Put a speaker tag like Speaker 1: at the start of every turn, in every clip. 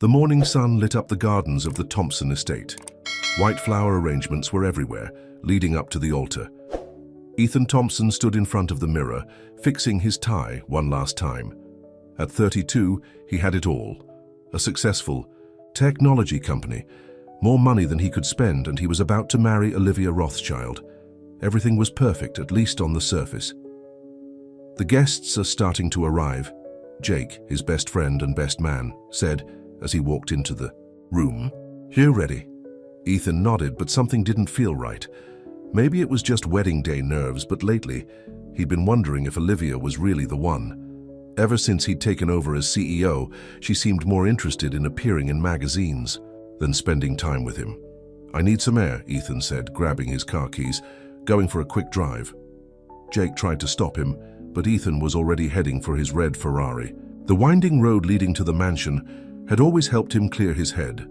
Speaker 1: The morning sun lit up the gardens of the Thompson estate. White flower arrangements were everywhere, leading up to the altar. Ethan Thompson stood in front of the mirror, fixing his tie one last time. At 32, he had it all. A successful technology company, more money than he could spend, and he was about to marry Olivia Rothschild. Everything was perfect, at least on the surface. The guests are starting to arrive, Jake, his best friend and best man, said as he walked into the room. "You ready?" Ethan nodded, but something didn't feel right. Maybe it was just wedding day nerves, but lately, he'd been wondering if Olivia was really the one. Ever since he'd taken over as CEO, she seemed more interested in appearing in magazines than spending time with him. "I need some air," Ethan said, grabbing his car keys, going for a quick drive. Jake tried to stop him, but Ethan was already heading for his red Ferrari. The winding road leading to the mansion had always helped him clear his head.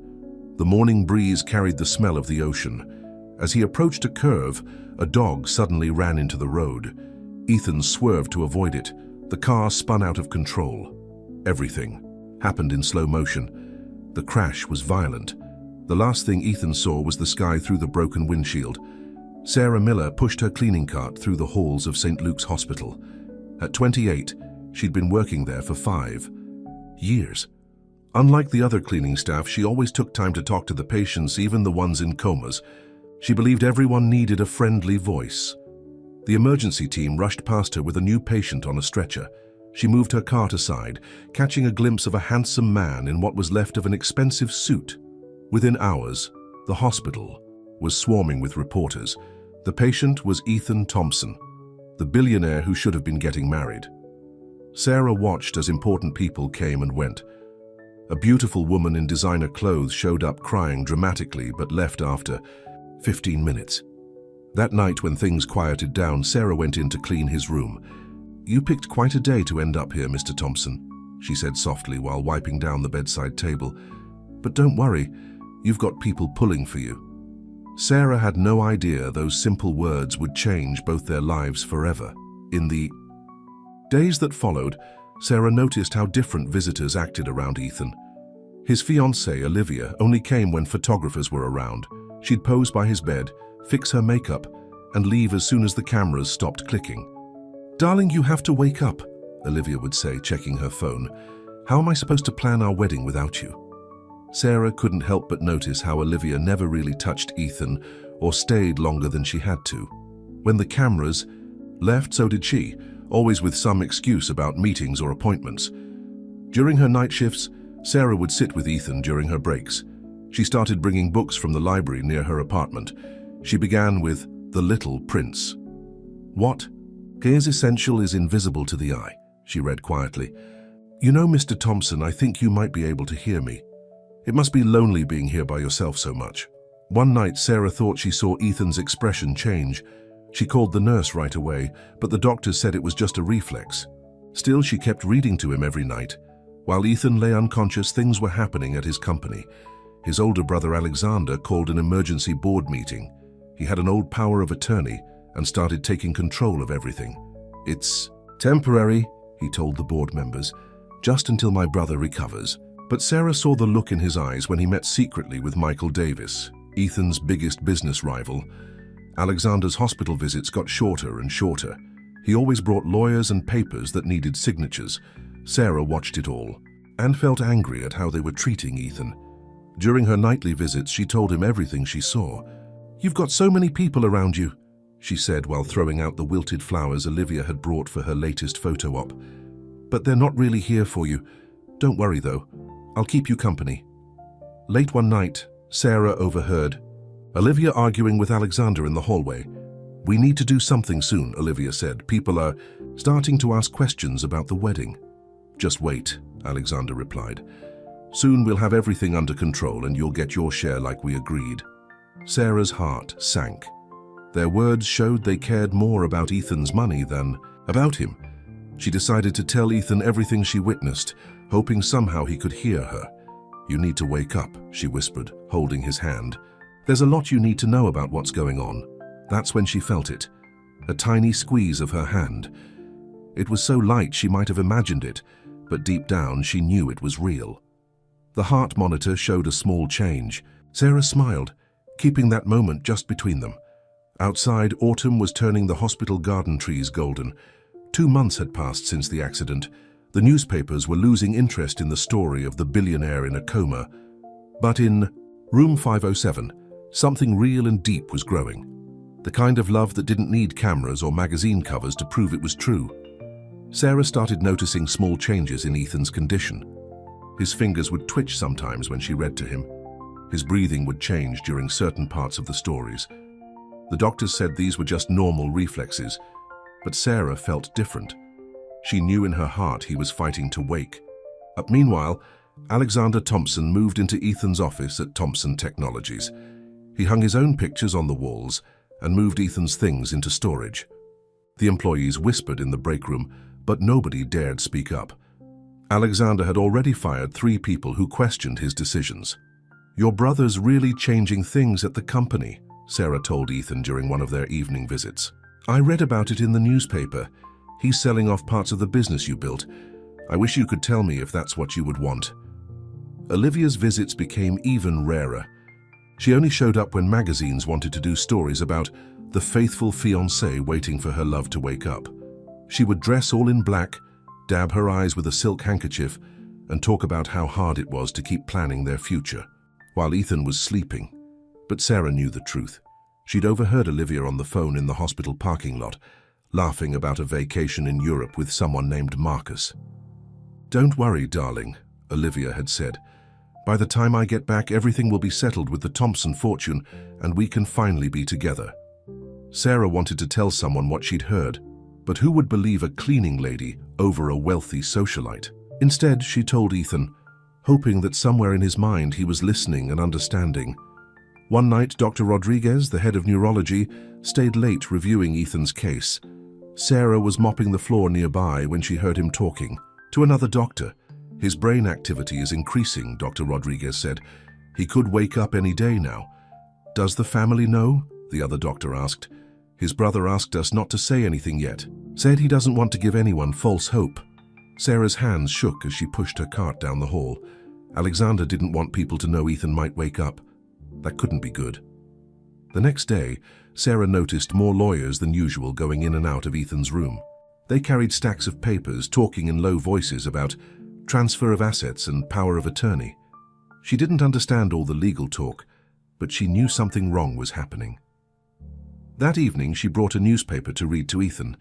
Speaker 1: The morning breeze carried the smell of the ocean. As he approached a curve, a dog suddenly ran into the road. Ethan swerved to avoid it. The car spun out of control. Everything happened in slow motion. The crash was violent. The last thing Ethan saw was the sky through the broken windshield. Sarah Miller pushed her cleaning cart through the halls of St. Luke's Hospital. At 28, she'd been working there for 5 years. Unlike the other cleaning staff, she always took time to talk to the patients, even the ones in comas. She believed everyone needed a friendly voice. The emergency team rushed past her with a new patient on a stretcher. She moved her cart aside, catching a glimpse of a handsome man in what was left of an expensive suit. Within hours, the hospital was swarming with reporters. The patient was Ethan Thompson, the billionaire who should have been getting married. Sarah watched as important people came and went. A beautiful woman in designer clothes showed up crying dramatically but left after 15 minutes. That night, when things quieted down, Sarah went in to clean his room. "You picked quite a day to end up here, Mr. Thompson," she said softly while wiping down the bedside table. "But don't worry, you've got people pulling for you." Sarah had no idea those simple words would change both their lives forever. In the days that followed, Sarah noticed how different visitors acted around Ethan. His fiancée, Olivia, only came when photographers were around. She'd pose by his bed, fix her makeup, and leave as soon as the cameras stopped clicking. "Darling, you have to wake up," Olivia would say, checking her phone. "How am I supposed to plan our wedding without you?" Sarah couldn't help but notice how Olivia never really touched Ethan or stayed longer than she had to. When the cameras left, so did she, always with some excuse about meetings or appointments. During her night shifts, Sarah would sit with Ethan during her breaks. She started bringing books from the library near her apartment. She began with The Little Prince. "What is essential is invisible to the eye," she read quietly. "You know, Mr. Thompson, I think you might be able to hear me. It must be lonely being here by yourself so much." One night, Sarah thought she saw Ethan's expression change. She called the nurse right away, but the doctors said it was just a reflex. Still, she kept reading to him every night. While Ethan lay unconscious, things were happening at his company. His older brother Alexander called an emergency board meeting. He had an old power of attorney and started taking control of everything. "It's temporary," he told the board members, "just until my brother recovers." But Sarah saw the look in his eyes when he met secretly with Michael Davis, Ethan's biggest business rival. Alexander's hospital visits got shorter and shorter. He always brought lawyers and papers that needed signatures. Sarah watched it all and felt angry at how they were treating Ethan. During her nightly visits, she told him everything she saw. "You've got so many people around you," she said while throwing out the wilted flowers Olivia had brought for her latest photo op. "But they're not really here for you. Don't worry though, I'll keep you company." Late one night, Sarah overheard Olivia arguing with Alexander in the hallway. "We need to do something soon," Olivia said. "People are starting to ask questions about the wedding." "Just wait," Alexander replied. "Soon we'll have everything under control and you'll get your share like we agreed." Sarah's heart sank. Their words showed they cared more about Ethan's money than about him. She decided to tell Ethan everything she witnessed, hoping somehow he could hear her. "You need to wake up," she whispered, holding his hand. "There's a lot you need to know about what's going on." That's when she felt it, a tiny squeeze of her hand. It was so light she might have imagined it, but deep down she knew it was real. The heart monitor showed a small change. Sarah smiled, keeping that moment just between them. Outside, autumn was turning the hospital garden trees golden. 2 months had passed since the accident. The newspapers were losing interest in the story of the billionaire in a coma. But in room 507, something real and deep was growing. The kind of love that didn't need cameras or magazine covers to prove it was true. Sarah started noticing small changes in Ethan's condition. His fingers would twitch sometimes when she read to him. His breathing would change during certain parts of the stories. The doctors said these were just normal reflexes, but Sarah felt different. She knew in her heart he was fighting to wake. Meanwhile, Alexander Thompson moved into Ethan's office at Thompson Technologies. He hung his own pictures on the walls and moved Ethan's things into storage. The employees whispered in the break room, but nobody dared speak up. Alexander had already fired 3 people who questioned his decisions. "Your brother's really changing things at the company," Sarah told Ethan during one of their evening visits. "I read about it in the newspaper. He's selling off parts of the business you built. I wish you could tell me if that's what you would want." Olivia's visits became even rarer. She only showed up when magazines wanted to do stories about the faithful fiancé waiting for her love to wake up. She would dress all in black, dab her eyes with a silk handkerchief, and talk about how hard it was to keep planning their future, while Ethan was sleeping. But Sarah knew the truth. She'd overheard Olivia on the phone in the hospital parking lot, laughing about a vacation in Europe with someone named Marcus. "Don't worry, darling," Olivia had said. "By the time I get back, everything will be settled with the Thompson fortune, and we can finally be together." Sarah wanted to tell someone what she'd heard, but who would believe a cleaning lady over a wealthy socialite? Instead, she told Ethan, hoping that somewhere in his mind he was listening and understanding. One night, Dr. Rodriguez, the head of neurology, stayed late reviewing Ethan's case. Sarah was mopping the floor nearby when she heard him talking to another doctor. "His brain activity is increasing," Dr. Rodriguez said. "He could wake up any day now." "Does the family know?" the other doctor asked. "His brother asked us not to say anything yet. Said he doesn't want to give anyone false hope." Sarah's hands shook as she pushed her cart down the hall. Alexander didn't want people to know Ethan might wake up. That couldn't be good. The next day, Sarah noticed more lawyers than usual going in and out of Ethan's room. They carried stacks of papers, talking in low voices about transfer of assets and power of attorney. She didn't understand all the legal talk, but she knew something wrong was happening. That evening, she brought a newspaper to read to Ethan.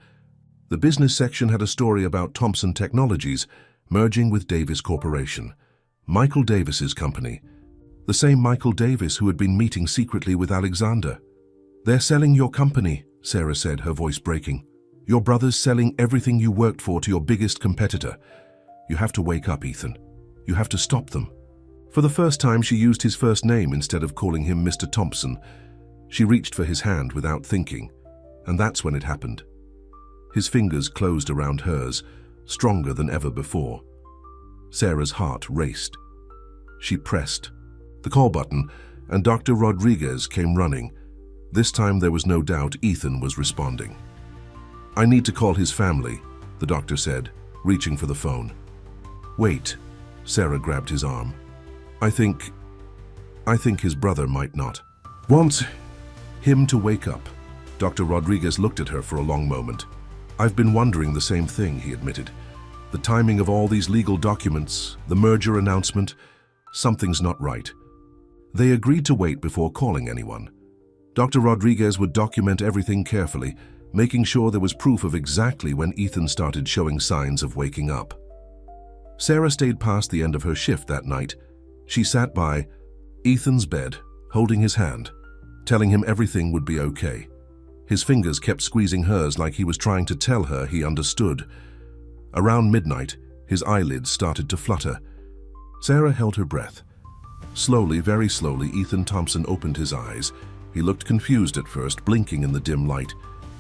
Speaker 1: The business section had a story about Thompson Technologies merging with Davis Corporation, Michael Davis's company, the same Michael Davis who had been meeting secretly with Alexander. "They're selling your company," Sarah said, her voice breaking. "Your brother's selling everything you worked for to your biggest competitor. You have to wake up, Ethan. You have to stop them." For the first time, she used his first name instead of calling him Mr. Thompson. She reached for his hand without thinking, and that's when it happened. His fingers closed around hers, stronger than ever before. Sarah's heart raced. She pressed the call button, and Dr. Rodriguez came running. This time there was no doubt Ethan was responding. "I need to call his family," the doctor said, reaching for the phone. "Wait," Sarah grabbed his arm. I think his brother might not want him to wake up." Dr. Rodriguez looked at her for a long moment. "I've been wondering the same thing," he admitted. "The timing of all these legal documents, the merger announcement, something's not right." They agreed to wait before calling anyone. Dr. Rodriguez would document everything carefully, making sure there was proof of exactly when Ethan started showing signs of waking up. Sarah stayed past the end of her shift that night. She sat by Ethan's bed, holding his hand, telling him everything would be okay. His fingers kept squeezing hers like he was trying to tell her he understood. Around midnight, his eyelids started to flutter. Sarah held her breath. Slowly, very slowly, Ethan Thompson opened his eyes. He looked confused at first, blinking in the dim light.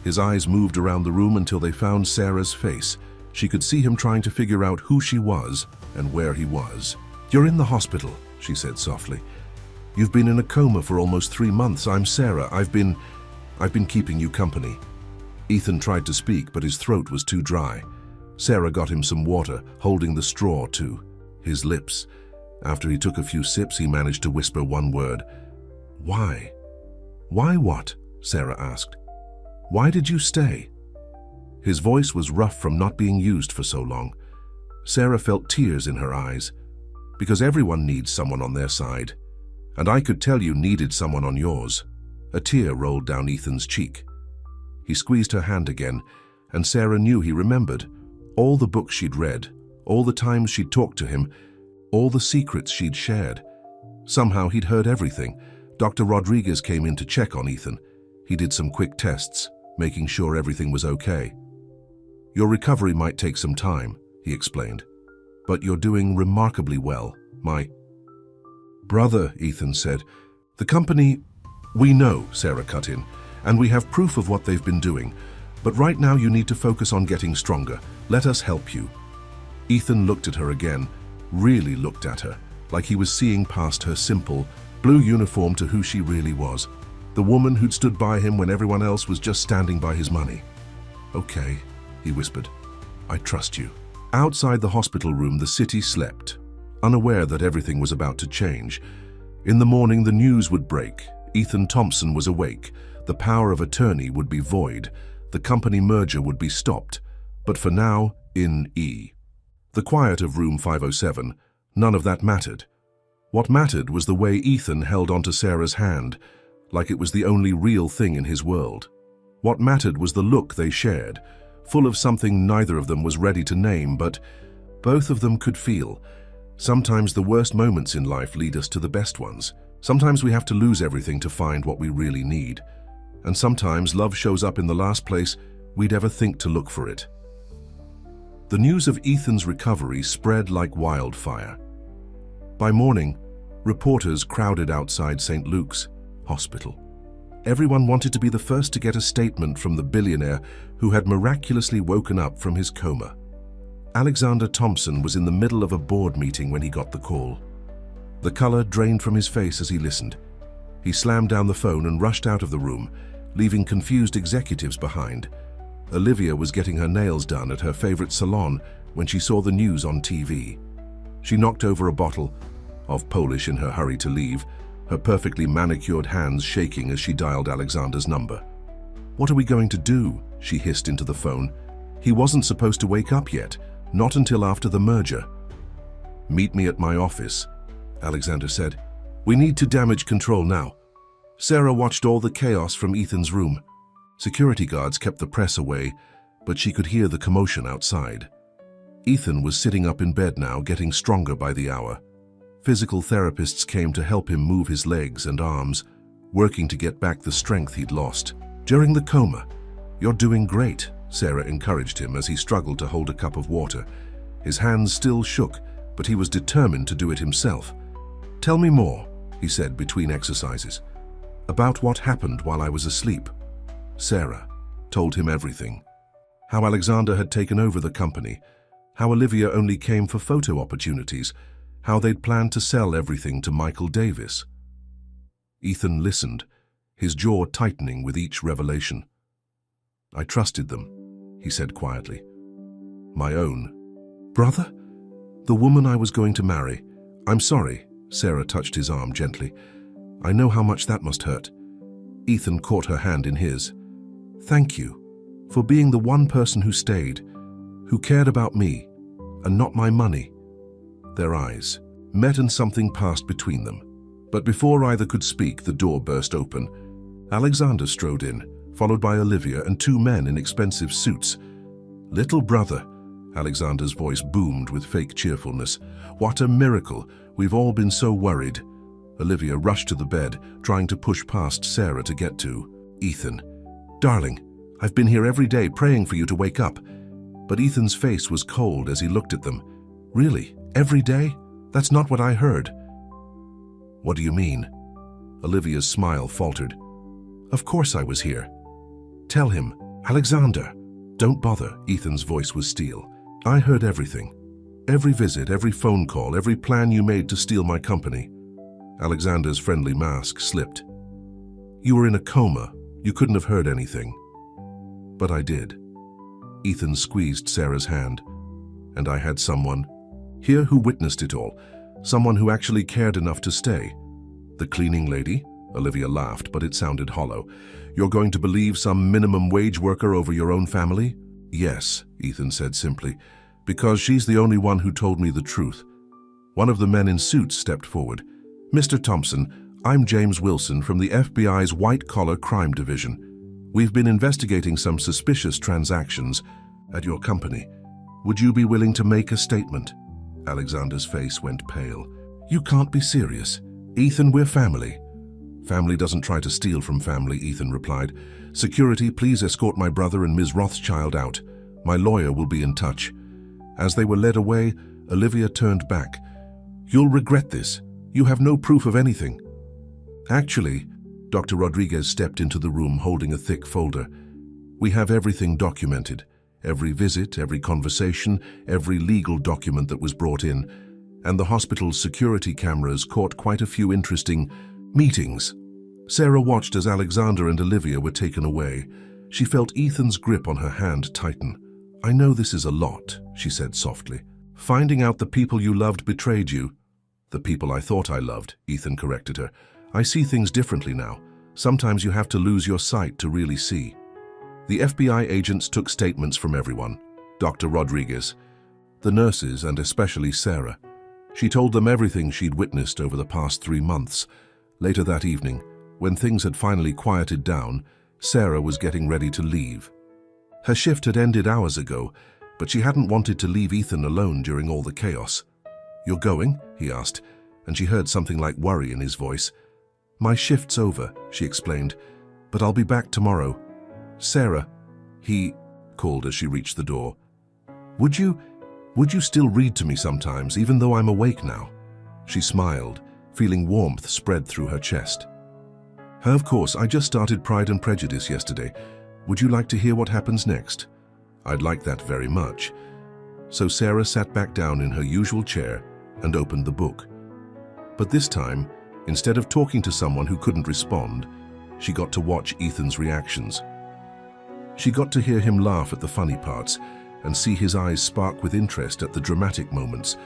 Speaker 1: His eyes moved around the room until they found Sarah's face. She could see him trying to figure out who she was and where he was. "You're in the hospital," she said softly. "You've been in a coma for almost 3 months. I'm Sarah. I've been keeping you company." Ethan tried to speak, but his throat was too dry. Sarah got him some water, holding the straw to his lips. After he took a few sips, he managed to whisper one word. Why? Why what? Sarah asked. Why did you stay? His voice was rough from not being used for so long. Sarah felt tears in her eyes. Because everyone needs someone on their side. And I could tell you needed someone on yours. A tear rolled down Ethan's cheek. He squeezed her hand again, and Sarah knew he remembered. All the books she'd read, all the times she'd talked to him, all the secrets she'd shared. Somehow he'd heard everything. Dr. Rodriguez came in to check on Ethan. He did some quick tests, making sure everything was okay. Your recovery might take some time, he explained. But you're doing remarkably well, my brother, Ethan said. The company, we know, Sarah cut in, and we have proof of what they've been doing. But right now you need to focus on getting stronger. Let us help you. Ethan looked at her again, really looked at her, like he was seeing past her simple, blue uniform to who she really was. The woman who'd stood by him when everyone else was just standing by his money. Okay, he whispered. I trust you. Outside the hospital room, the city slept, unaware that everything was about to change. In the morning, the news would break. Ethan Thompson was awake. The power of attorney would be void. The company merger would be stopped. But for now, in E. The quiet of room 507, none of that mattered. What mattered was the way Ethan held onto Sarah's hand, like it was the only real thing in his world. What mattered was the look they shared, full of something neither of them was ready to name, but both of them could feel. Sometimes the worst moments in life lead us to the best ones. Sometimes we have to lose everything to find what we really need. And sometimes love shows up in the last place we'd ever think to look for it. The news of Ethan's recovery spread like wildfire. By morning, reporters crowded outside St. Luke's Hospital. Everyone wanted to be the first to get a statement from the billionaire who had miraculously woken up from his coma. Alexander Thompson was in the middle of a board meeting when he got the call. The color drained from his face as he listened. He slammed down the phone and rushed out of the room, leaving confused executives behind. Olivia was getting her nails done at her favorite salon when she saw the news on TV. She knocked over a bottle of Polish in her hurry to leave, her perfectly manicured hands shaking as she dialed Alexander's number. What are we going to do? She hissed into the phone. He wasn't supposed to wake up yet, not until after the merger. Meet me at my office, Alexander said. We need to damage control now. Sarah watched all the chaos from Ethan's room. Security guards kept the press away, but she could hear the commotion outside. Ethan was sitting up in bed now, getting stronger by the hour. Physical therapists came to help him move his legs and arms, working to get back the strength he'd lost. During the coma, "You're doing great," Sarah encouraged him as he struggled to hold a cup of water. His hands still shook, but he was determined to do it himself. "Tell me more," he said between exercises, "about what happened while I was asleep." Sarah told him everything. How Alexander had taken over the company, how Olivia only came for photo opportunities, how they'd planned to sell everything to Michael Davis. Ethan listened, his jaw tightening with each revelation. "I trusted them," he said quietly. "My own brother? The woman I was going to marry. I'm sorry," Sarah touched his arm gently. "I know how much that must hurt." Ethan caught her hand in his. "Thank you for being the one person who stayed, who cared about me, and not my money." Their eyes met and something passed between them. But before either could speak, the door burst open. Alexander strode in, followed by Olivia and two men in expensive suits. "Little brother," Alexander's voice boomed with fake cheerfulness. "What a miracle! We've all been so worried." Olivia rushed to the bed, trying to push past Sarah to get to Ethan. "Darling, I've been here every day praying for you to wake up." But Ethan's face was cold as he looked at them. "Really? Every day? That's not what I heard." "What do you mean?" Olivia's smile faltered. "Of course I was here." "Tell him, Alexander." "Don't bother," Ethan's voice was steel. "I heard everything. Every visit, every phone call, every plan you made to steal my company." Alexander's friendly mask slipped. "You were in a coma. You couldn't have heard anything." "But I did." Ethan squeezed Sarah's hand. "And I had someone here who witnessed it all. Someone who actually cared enough to stay. The cleaning lady? Olivia laughed, but it sounded hollow. You're going to believe some minimum wage worker over your own family? Yes, Ethan said simply, because she's the only one who told me the truth. One of the men in suits stepped forward. Mr. Thompson, I'm James Wilson from the FBI's White-Collar Crime Division. We've been investigating some suspicious transactions at your company. Would you be willing to make a statement? Alexander's face went pale. You can't be serious. Ethan, we're family. Family doesn't try to steal from family, Ethan replied. Security, please escort my brother and Ms. Rothschild out. My lawyer will be in touch. As they were led away, Olivia turned back. You'll regret this. You have no proof of anything. Actually, Dr. Rodriguez stepped into the room holding a thick folder. We have everything documented. Every visit, every conversation, every legal document that was brought in. And the hospital's security cameras caught quite a few interesting meetings. Sarah watched as Alexander and Olivia were taken away. She felt Ethan's grip on her hand tighten. I know this is a lot, she said softly. Finding out the people you loved betrayed you. The people I thought I loved, Ethan corrected her. I see things differently now. Sometimes you have to lose your sight to really see. The FBI agents took statements from everyone. Dr. Rodriguez, the nurses, and especially Sarah. She told them everything she'd witnessed over the past 3 months. Later that evening, when things had finally quieted down, Sarah was getting ready to leave. Her shift had ended hours ago, but she hadn't wanted to leave Ethan alone during all the chaos. You're going? He asked, and she heard something like worry in his voice. My shift's over, she explained, but I'll be back tomorrow. Sarah, he called as she reached the door. Would you still read to me sometimes, even though I'm awake now? She smiled, feeling warmth spread through her chest. Of course, I just started Pride and Prejudice yesterday. Would you like to hear what happens next? I'd like that very much. So Sarah sat back down in her usual chair and opened the book. But this time, instead of talking to someone who couldn't respond, she got to watch Ethan's reactions. She got to hear him laugh at the funny parts and see his eyes spark with interest at the dramatic moments.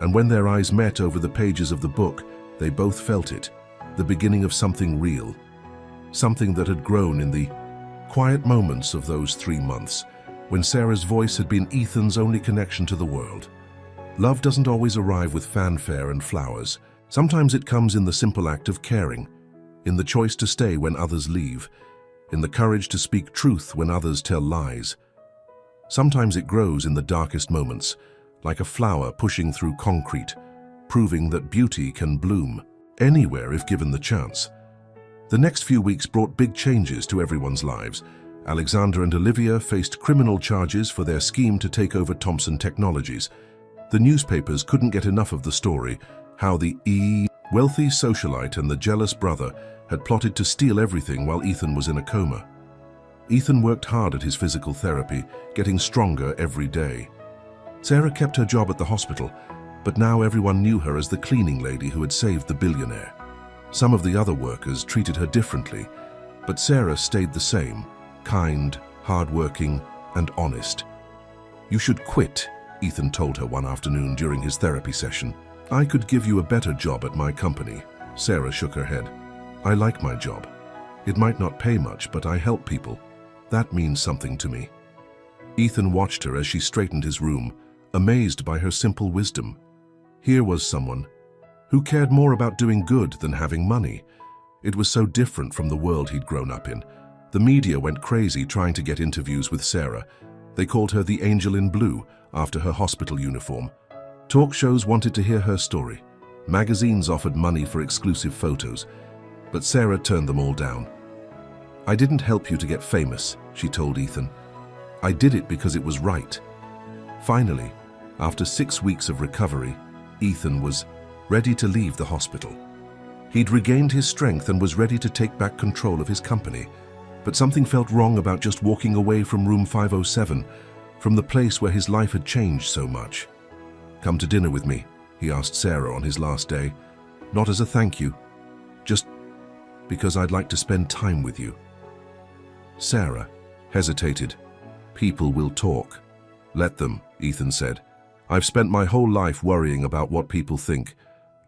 Speaker 1: And when their eyes met over the pages of the book, they both felt it, the beginning of something real, something that had grown in the quiet moments of those 3 months, when Sarah's voice had been Ethan's only connection to the world. Love doesn't always arrive with fanfare and flowers. Sometimes it comes in the simple act of caring, in the choice to stay when others leave, in the courage to speak truth when others tell lies. Sometimes it grows in the darkest moments, like a flower pushing through concrete, proving that beauty can bloom anywhere if given the chance. The next few weeks brought big changes to everyone's lives. Alexander and Olivia faced criminal charges for their scheme to take over Thompson Technologies. The newspapers couldn't get enough of the story, how the wealthy socialite and the jealous brother had plotted to steal everything while Ethan was in a coma. Ethan worked hard at his physical therapy, getting stronger every day. Sarah kept her job at the hospital, but now everyone knew her as the cleaning lady who had saved the billionaire. Some of the other workers treated her differently, but Sarah stayed the same, kind, hardworking, and honest. You should quit, Ethan told her one afternoon during his therapy session. I could give you a better job at my company. Sarah shook her head. I like my job. It might not pay much, but I help people. That means something to me. Ethan watched her as she straightened his room, amazed by her simple wisdom. Here was someone who cared more about doing good than having money. It was so different from the world he'd grown up in. The media went crazy trying to get interviews with Sarah. They called her the Angel in Blue after her hospital uniform. Talk shows wanted to hear her story. Magazines offered money for exclusive photos, but Sarah turned them all down. I didn't help you to get famous, she told Ethan. I did it because it was right. Finally, after 6 weeks of recovery, Ethan was ready to leave the hospital. He'd regained his strength and was ready to take back control of his company. But something felt wrong about just walking away from room 507, from the place where his life had changed so much. Come to dinner with me, he asked Sarah on his last day. Not as a thank you, just because I'd like to spend time with you. Sarah hesitated. People will talk. Let them, Ethan said. I've spent my whole life worrying about what people think.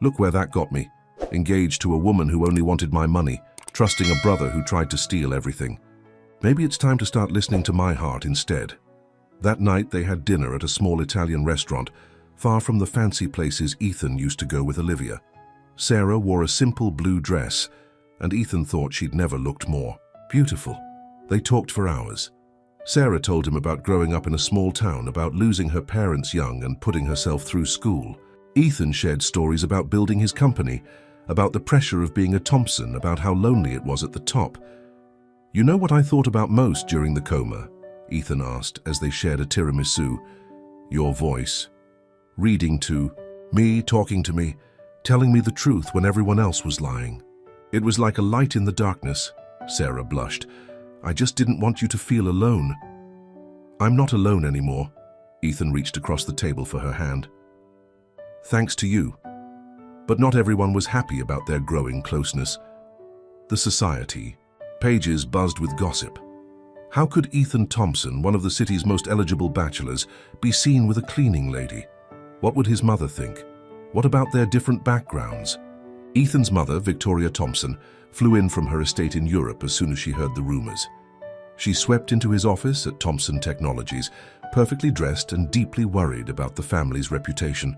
Speaker 1: Look where that got me. Engaged to a woman who only wanted my money, trusting a brother who tried to steal everything. Maybe it's time to start listening to my heart instead. That night they had dinner at a small Italian restaurant, far from the fancy places Ethan used to go with Olivia. Sarah wore a simple blue dress, and Ethan thought she'd never looked more beautiful. They talked for hours. Sarah told him about growing up in a small town, about losing her parents young and putting herself through school. Ethan shared stories about building his company, about the pressure of being a Thompson, about how lonely it was at the top. "You know what I thought about most during the coma?" Ethan asked as they shared a tiramisu. "Your voice. Reading to me, talking to me, telling me the truth when everyone else was lying. It was like a light in the darkness." Sarah blushed. "I just didn't want you to feel alone." "I'm not alone anymore." Ethan reached across the table for her hand. "Thanks to you." But not everyone was happy about their growing closeness. The society. Pages buzzed with gossip. How could Ethan Thompson, one of the city's most eligible bachelors, be seen with a cleaning lady? What would his mother think? What about their different backgrounds? Ethan's mother, Victoria Thompson, flew in from her estate in Europe as soon as she heard the rumors. She swept into his office at Thompson Technologies, perfectly dressed and deeply worried about the family's reputation.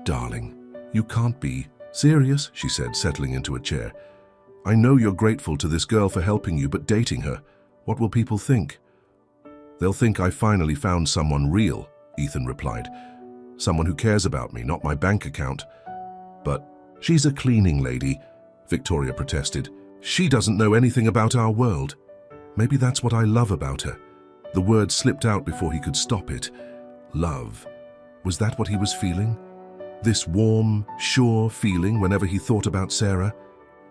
Speaker 1: "Darling, you can't be serious," she said, settling into a chair. "I know you're grateful to this girl for helping you, but dating her, what will people think?" "They'll think I finally found someone real," Ethan replied. "Someone who cares about me, not my bank account." "But she's a cleaning lady," Victoria protested. "She doesn't know anything about our world." "Maybe that's what I love about her." The word slipped out before he could stop it. Love. Was that what he was feeling? This warm, sure feeling whenever he thought about Sarah?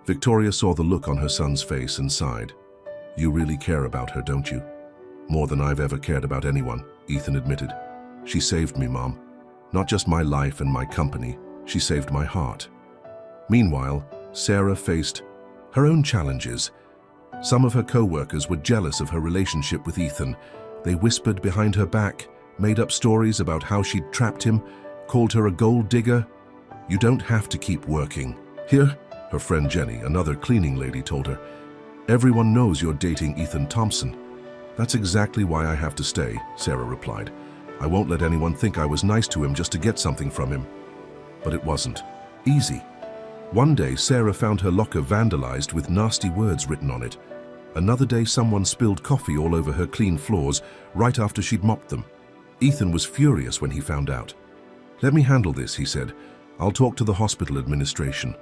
Speaker 1: Victoria saw the look on her son's face and sighed. "You really care about her, don't you?" "More than I've ever cared about anyone," Ethan admitted. "She saved me, Mom. Not just my life and my company, she saved my heart." Meanwhile, Sarah faced her own challenges. Some of her co-workers were jealous of her relationship with Ethan. They whispered behind her back, made up stories about how she'd trapped him, called her a gold digger. "You don't have to keep working here," her friend Jenny, another cleaning lady, told her. "Everyone knows you're dating Ethan Thompson." "That's exactly why I have to stay," Sarah replied. "I won't let anyone think I was nice to him just to get something from him." But it wasn't easy. One day, Sarah found her locker vandalized with nasty words written on it. Another day, someone spilled coffee all over her clean floors right after she'd mopped them. Ethan was furious when he found out. "Let me handle this," he said. "I'll talk to the hospital administration."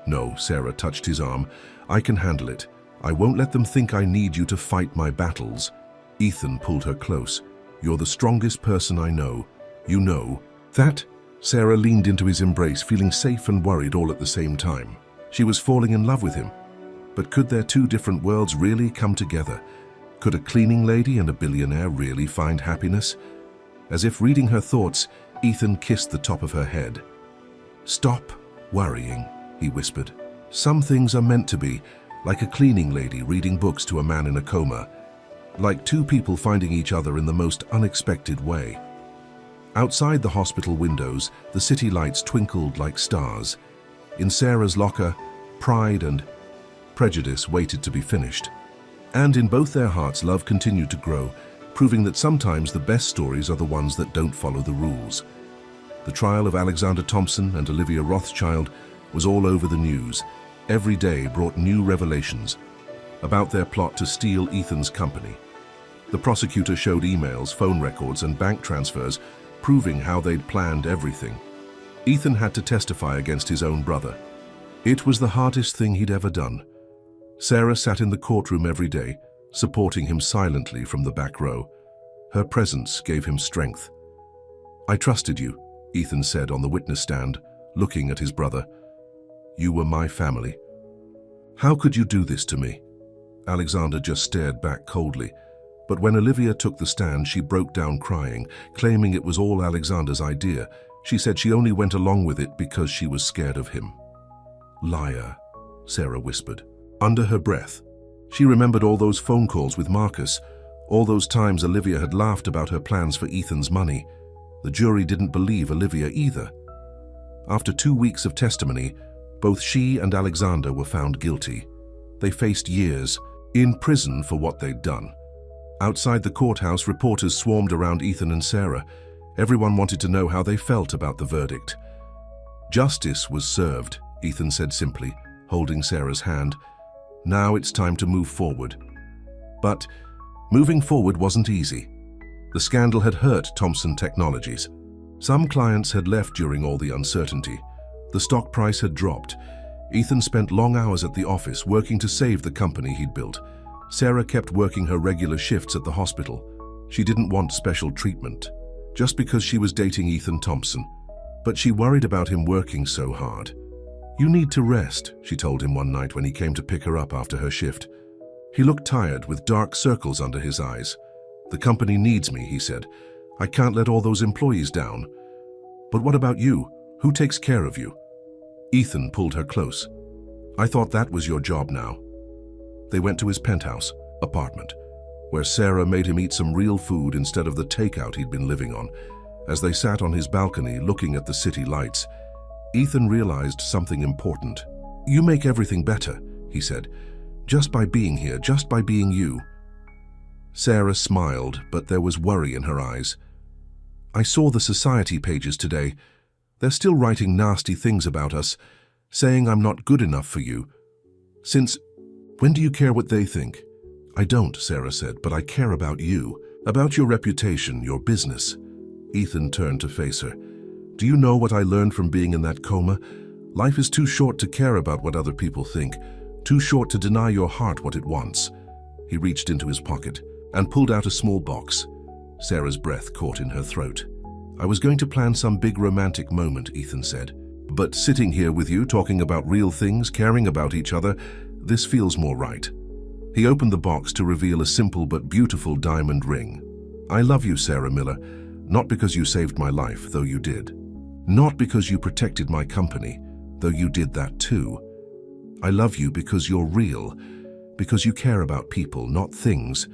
Speaker 1: "No," Sarah touched his arm. "I can handle it. I won't let them think I need you to fight my battles." Ethan pulled her close. "You're the strongest person I know. You know that?" Sarah leaned into his embrace, feeling safe and worried all at the same time. She was falling in love with him. But could their two different worlds really come together? Could a cleaning lady and a billionaire really find happiness? As if reading her thoughts, Ethan kissed the top of her head. "Stop worrying," he whispered. "Some things are meant to be, like a cleaning lady reading books to a man in a coma, like two people finding each other in the most unexpected way." Outside the hospital windows, the city lights twinkled like stars. In Sarah's locker, pride and prejudice waited to be finished. And in both their hearts, love continued to grow, proving that sometimes the best stories are the ones that don't follow the rules. The trial of Alexander Thompson and Olivia Rothschild was all over the news. Every day brought new revelations about their plot to steal Ethan's company. The prosecutor showed emails, phone records, and bank transfers, proving how they'd planned everything. Ethan had to testify against his own brother. It was the hardest thing he'd ever done. Sarah sat in the courtroom every day, supporting him silently from the back row. Her presence gave him strength. "I trusted you," Ethan said on the witness stand, looking at his brother. "You were my family. How could you do this to me?" Alexander just stared back coldly. But when Olivia took the stand, she broke down crying, claiming it was all Alexander's idea. She said she only went along with it because she was scared of him. "Liar," Sarah whispered. Under her breath, she remembered all those phone calls with Marcus, all those times Olivia had laughed about her plans for Ethan's money. The jury didn't believe Olivia either. After 2 weeks of testimony, both she and Alexander were found guilty. They faced years in prison for what they'd done. Outside the courthouse, reporters swarmed around Ethan and Sarah. Everyone wanted to know how they felt about the verdict. "Justice was served," Ethan said simply, holding Sarah's hand. "Now it's time to move forward." But moving forward wasn't easy. The scandal had hurt Thompson Technologies. Some clients had left during all the uncertainty. The stock price had dropped. Ethan spent long hours at the office working to save the company he'd built. Sarah kept working her regular shifts at the hospital. She didn't want special treatment, just because she was dating Ethan Thompson. But she worried about him working so hard. "You need to rest," she told him one night when he came to pick her up after her shift. He looked tired, with dark circles under his eyes. "The company needs me," he said. "I can't let all those employees down." "But what about you? Who takes care of you?" Ethan pulled her close. "I thought that was your job now." They went to his penthouse apartment, where Sarah made him eat some real food instead of the takeout he'd been living on. As they sat on his balcony looking at the city lights, Ethan realized something important. "You make everything better," he said. "Just by being here, just by being you." Sarah smiled, but there was worry in her eyes. "I saw the society pages today. They're still writing nasty things about us, saying I'm not good enough for you. When do you care what they think?" "I don't," Sarah said, "but I care about you, about your reputation, your business." Ethan turned to face her. "Do you know what I learned from being in that coma? Life is too short to care about what other people think, too short to deny your heart what it wants." He reached into his pocket and pulled out a small box. Sarah's breath caught in her throat. "I was going to plan some big romantic moment," Ethan said. "But sitting here with you, talking about real things, caring about each other, this feels more right." He opened the box to reveal a simple but beautiful diamond ring. "I love you, Sarah Miller, not because you saved my life, though you did. Not because you protected my company, though you did that too. I love you because you're real, because you care about people, not things,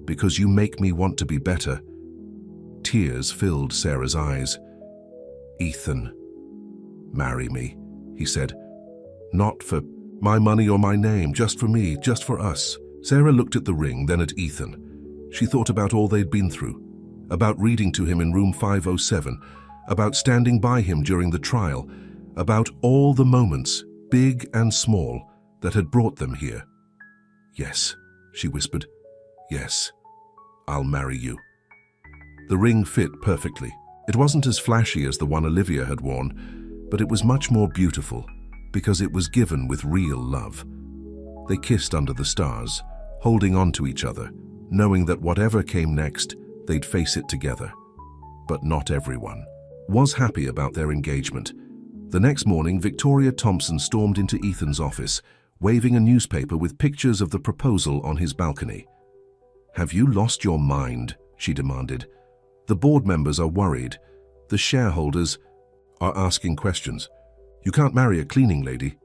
Speaker 1: because you make me want to be better." Tears filled Sarah's eyes. "Ethan, marry me," he said. "Not for my money or my name, just for me, just for us." Sarah looked at the ring, then at Ethan. She thought about all they'd been through, about reading to him in room 507, about standing by him during the trial, about all the moments, big and small, that had brought them here. "Yes," she whispered. "Yes, I'll marry you." The ring fit perfectly. It wasn't as flashy as the one Olivia had worn, but it was much more beautiful, because it was given with real love. They kissed under the stars, holding on to each other, knowing that whatever came next, they'd face it together. But not everyone was happy about their engagement. The next morning, Victoria Thompson stormed into Ethan's office, waving a newspaper with pictures of the proposal on his balcony. "Have you lost your mind?" she demanded. "The board members are worried. The shareholders are asking questions. You can't marry a cleaning lady."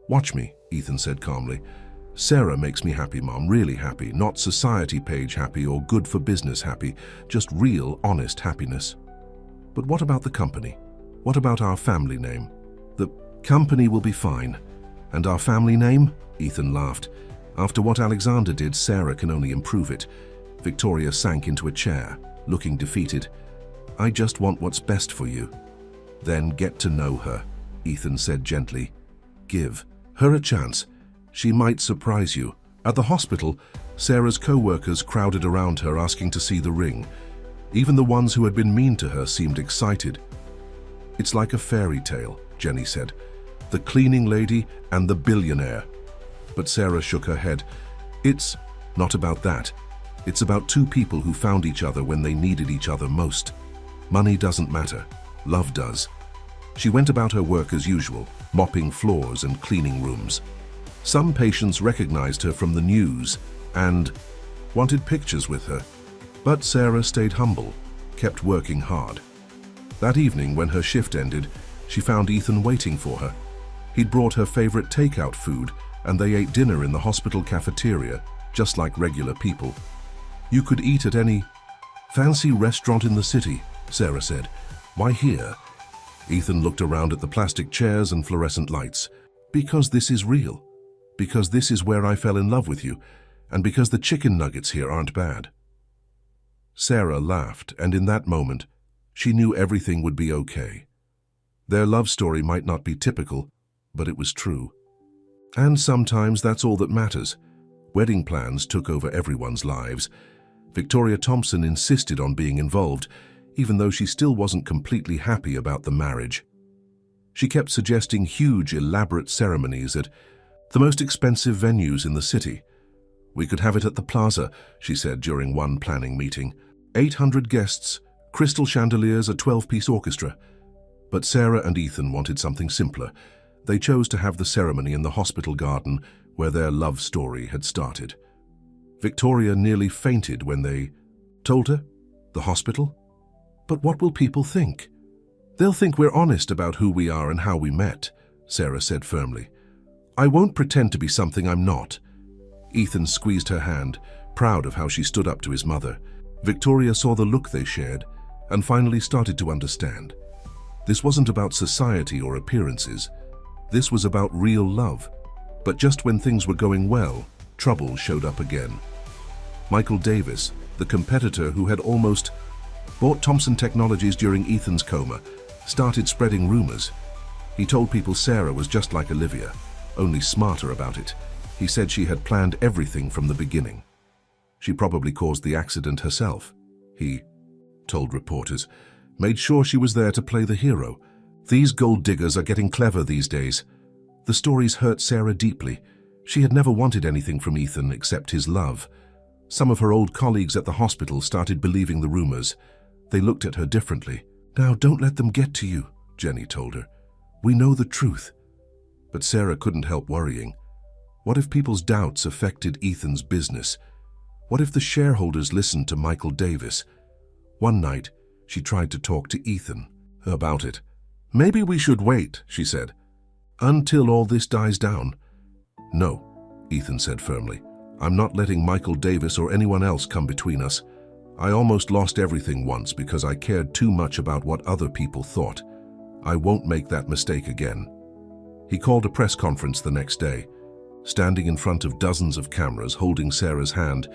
Speaker 1: "Watch me," Ethan said calmly. "Sarah makes me happy, Mom, really happy. Not society page happy or good for business happy, just real, honest happiness." "But what about the company? What about our family name?" "The company will be fine. And our family name?" Ethan laughed. "After what Alexander did, Sarah can only improve it." Victoria sank into a chair, looking defeated. "I just want what's best for you." "Then get to know her," Ethan said gently. "Give her a chance. She might surprise you." At the hospital, Sarah's co-workers crowded around her asking to see the ring. Even the ones who had been mean to her seemed excited. "It's like a fairy tale," Jenny said. "The cleaning lady and the billionaire." But Sarah shook her head. "It's not about that. It's about two people who found each other when they needed each other most. Money doesn't matter. Love does." She went about her work as usual, mopping floors and cleaning rooms. Some patients recognized her from the news and wanted pictures with her. But Sarah stayed humble, kept working hard. That evening, when her shift ended, she found Ethan waiting for her. He'd brought her favorite takeout food, and they ate dinner in the hospital cafeteria, just like regular people. "You could eat at any fancy restaurant in the city," Sarah said. "Why here?" Ethan looked around at the plastic chairs and fluorescent lights. Because this is real. Because this is where I fell in love with you, and because the chicken nuggets here aren't bad. Sarah laughed, and in that moment, she knew everything would be okay. Their love story might not be typical, but it was true. And sometimes that's all that matters. Wedding plans took over everyone's lives. Victoria Thompson insisted on being involved, even though she still wasn't completely happy about the marriage. She kept suggesting huge, elaborate ceremonies at the most expensive venues in the city. We could have it at the plaza, she said during one planning meeting. 800 guests, crystal chandeliers, a 12-piece orchestra. But Sarah and Ethan wanted something simpler. They chose to have the ceremony in the hospital garden where their love story had started. Victoria nearly fainted when they told her, "The hospital? But what will people think?" "They'll think we're honest about who we are and how we met," Sarah said firmly. "I won't pretend to be something I'm not." Ethan squeezed her hand, proud of how she stood up to his mother. Victoria saw the look they shared and finally started to understand. This wasn't about society or appearances. This was about real love. But just when things were going well, trouble showed up again. Michael Davis, the competitor who had almost bought Thompson Technologies during Ethan's coma, started spreading rumors. He told people Sarah was just like Olivia, only smarter about it. He said she had planned everything from the beginning. She probably caused the accident herself. He told reporters, made sure she was there to play the hero. These gold diggers are getting clever these days. The stories hurt Sarah deeply. She had never wanted anything from Ethan except his love. Some of her old colleagues at the hospital started believing the rumors. They looked at her differently. "Now, don't let them get to you," Jenny told her. "We know the truth." But Sarah couldn't help worrying. What if people's doubts affected Ethan's business? What if the shareholders listened to Michael Davis? One night, she tried to talk to Ethan about it. "Maybe we should wait," she said, "until all this dies down." "No," Ethan said firmly. "I'm not letting Michael Davis or anyone else come between us. I almost lost everything once because I cared too much about what other people thought. I won't make that mistake again." He called a press conference the next day. Standing in front of dozens of cameras holding Sarah's hand,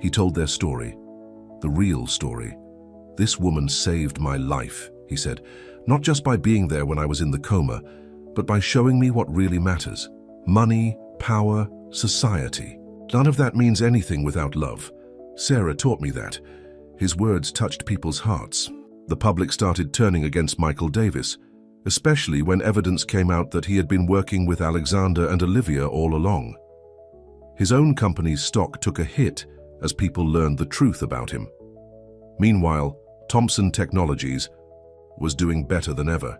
Speaker 1: he told their story. The real story. "This woman saved my life," he said, "not just by being there when I was in the coma, but by showing me what really matters. Money, power, society. None of that means anything without love. Sarah taught me that." His words touched people's hearts. The public started turning against Michael Davis, especially when evidence came out that he had been working with Alexander and Olivia all along. His own company's stock took a hit as people learned the truth about him. Meanwhile, Thompson Technologies was doing better than ever.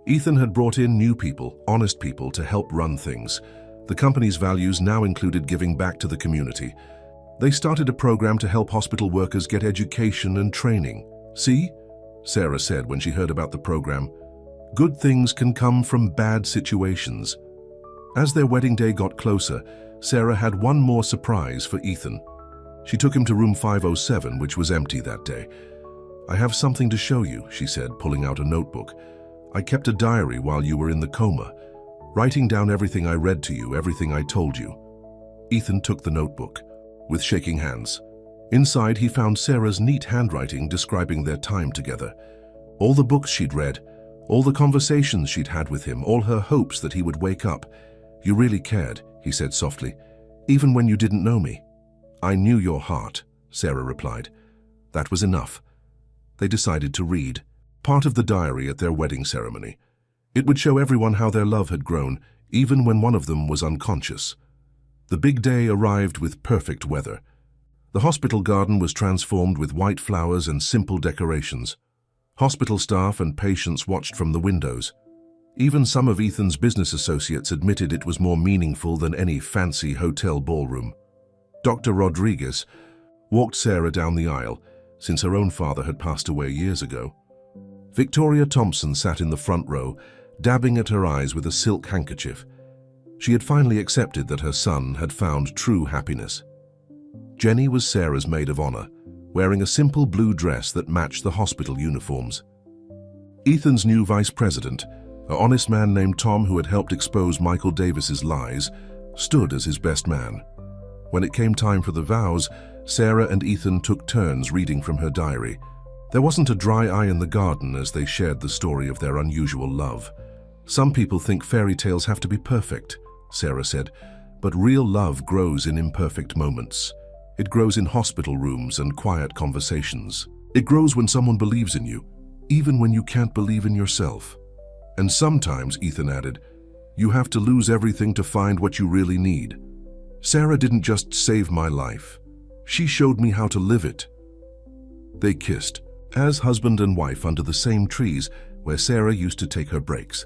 Speaker 1: Ethan had brought in new people, honest people, to help run things. The company's values now included giving back to the community. They started a program to help hospital workers get education and training. "See?" Sarah said when she heard about the program. "Good things can come from bad situations." As their wedding day got closer, Sarah had one more surprise for Ethan. She took him to room 507, which was empty that day. "I have something to show you," she said, pulling out a notebook. "I kept a diary while you were in the coma, writing down everything I read to you, everything I told you." Ethan took the notebook, with shaking hands. Inside, he found Sarah's neat handwriting describing their time together. All the books she'd read, all the conversations she'd had with him, all her hopes that he would wake up. "You really cared," he said softly, "even when you didn't know me." "I knew your heart," Sarah replied. That was enough. They decided to read part of the diary at their wedding ceremony. It would show everyone how their love had grown, even when one of them was unconscious. The big day arrived with perfect weather. The hospital garden was transformed with white flowers and simple decorations. Hospital staff and patients watched from the windows. Even some of Ethan's business associates admitted it was more meaningful than any fancy hotel ballroom. Dr. Rodriguez walked Sarah down the aisle, since her own father had passed away years ago. Victoria Thompson sat in the front row, dabbing at her eyes with a silk handkerchief. She had finally accepted that her son had found true happiness. Jenny was Sarah's maid of honor, wearing a simple blue dress that matched the hospital uniforms. Ethan's new vice president, an honest man named Tom who had helped expose Michael Davis's lies, stood as his best man. When it came time for the vows, Sarah and Ethan took turns reading from her diary. There wasn't a dry eye in the garden as they shared the story of their unusual love. "Some people think fairy tales have to be perfect," Sarah said, "but real love grows in imperfect moments. It grows in hospital rooms and quiet conversations. It grows when someone believes in you, even when you can't believe in yourself. And sometimes," Ethan added, "you have to lose everything to find what you really need." Sarah didn't just save my life. She showed me how to live it. They kissed, as husband and wife under the same trees where Sarah used to take her breaks.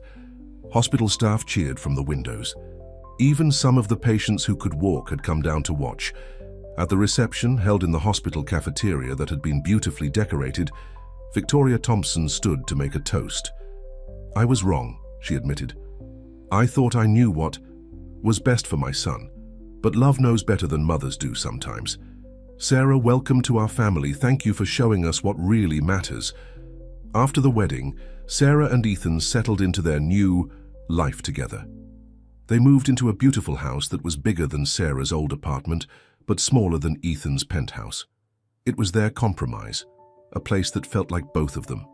Speaker 1: Hospital staff cheered from the windows. Even some of the patients who could walk had come down to watch. At the reception, held in the hospital cafeteria that had been beautifully decorated, Victoria Thompson stood to make a toast. "I was wrong," she admitted. "I thought I knew what was best for my son. But love knows better than mothers do sometimes. Sarah, welcome to our family. Thank you for showing us what really matters." After the wedding, Sarah and Ethan settled into their new life together. They moved into a beautiful house that was bigger than Sarah's old apartment, but smaller than Ethan's penthouse. It was their compromise, a place that felt like both of them.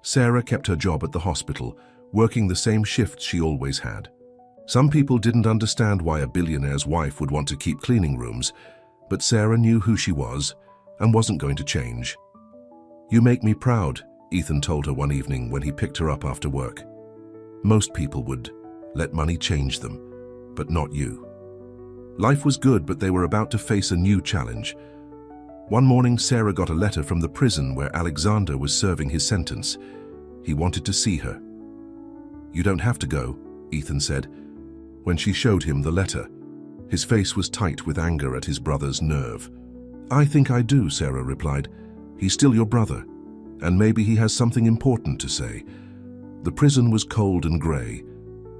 Speaker 1: Sarah kept her job at the hospital, working the same shifts she always had. Some people didn't understand why a billionaire's wife would want to keep cleaning rooms, but Sarah knew who she was and wasn't going to change. "You make me proud," Ethan told her one evening when he picked her up after work. "Most people would let money change them, but not you." Life was good, but they were about to face a new challenge. One morning, Sarah got a letter from the prison where Alexander was serving his sentence. He wanted to see her. "You don't have to go," Ethan said. When she showed him the letter, his face was tight with anger at his brother's nerve. "I think I do," Sarah replied. "He's still your brother, and maybe he has something important to say." The prison was cold and grey.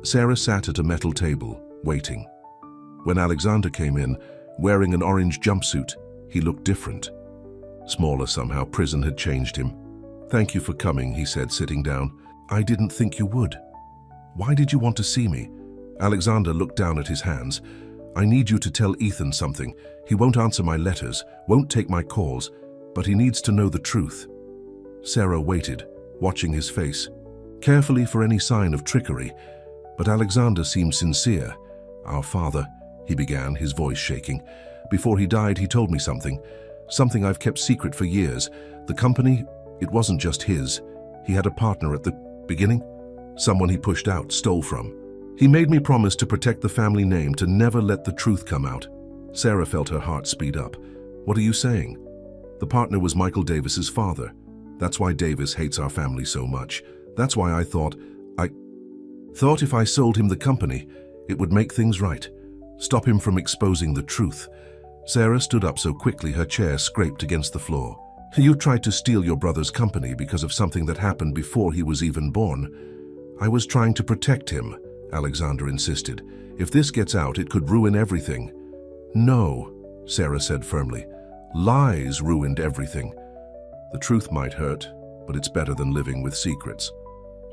Speaker 1: Sarah sat at a metal table, waiting. When Alexander came in, wearing an orange jumpsuit, he looked different. Smaller somehow, prison had changed him. "Thank you for coming," he said, sitting down. "I didn't think you would. Why did you want to see me?" Alexander looked down at his hands. "I need you to tell Ethan something. He won't answer my letters, won't take my calls, but he needs to know the truth." Sarah waited, watching his face, carefully for any sign of trickery, but Alexander seemed sincere. "Our father," he began, his voice shaking. "Before he died, he told me something I've kept secret for years. The company, it wasn't just his. He had a partner at the beginning, someone he pushed out, stole from. He made me promise to protect the family name, to never let the truth come out." Sarah felt her heart speed up. "What are you saying?" "The partner was Michael Davis's father. That's why Davis hates our family so much. That's why I thought if I sold him the company, it would make things right, stop him from exposing the truth." Sarah stood up so quickly her chair scraped against the floor. "You tried to steal your brother's company because of something that happened before he was even born." "I was trying to protect him," Alexander insisted. "If this gets out, it could ruin everything." "No," Sarah said firmly. "Lies ruined everything. The truth might hurt, but it's better than living with secrets."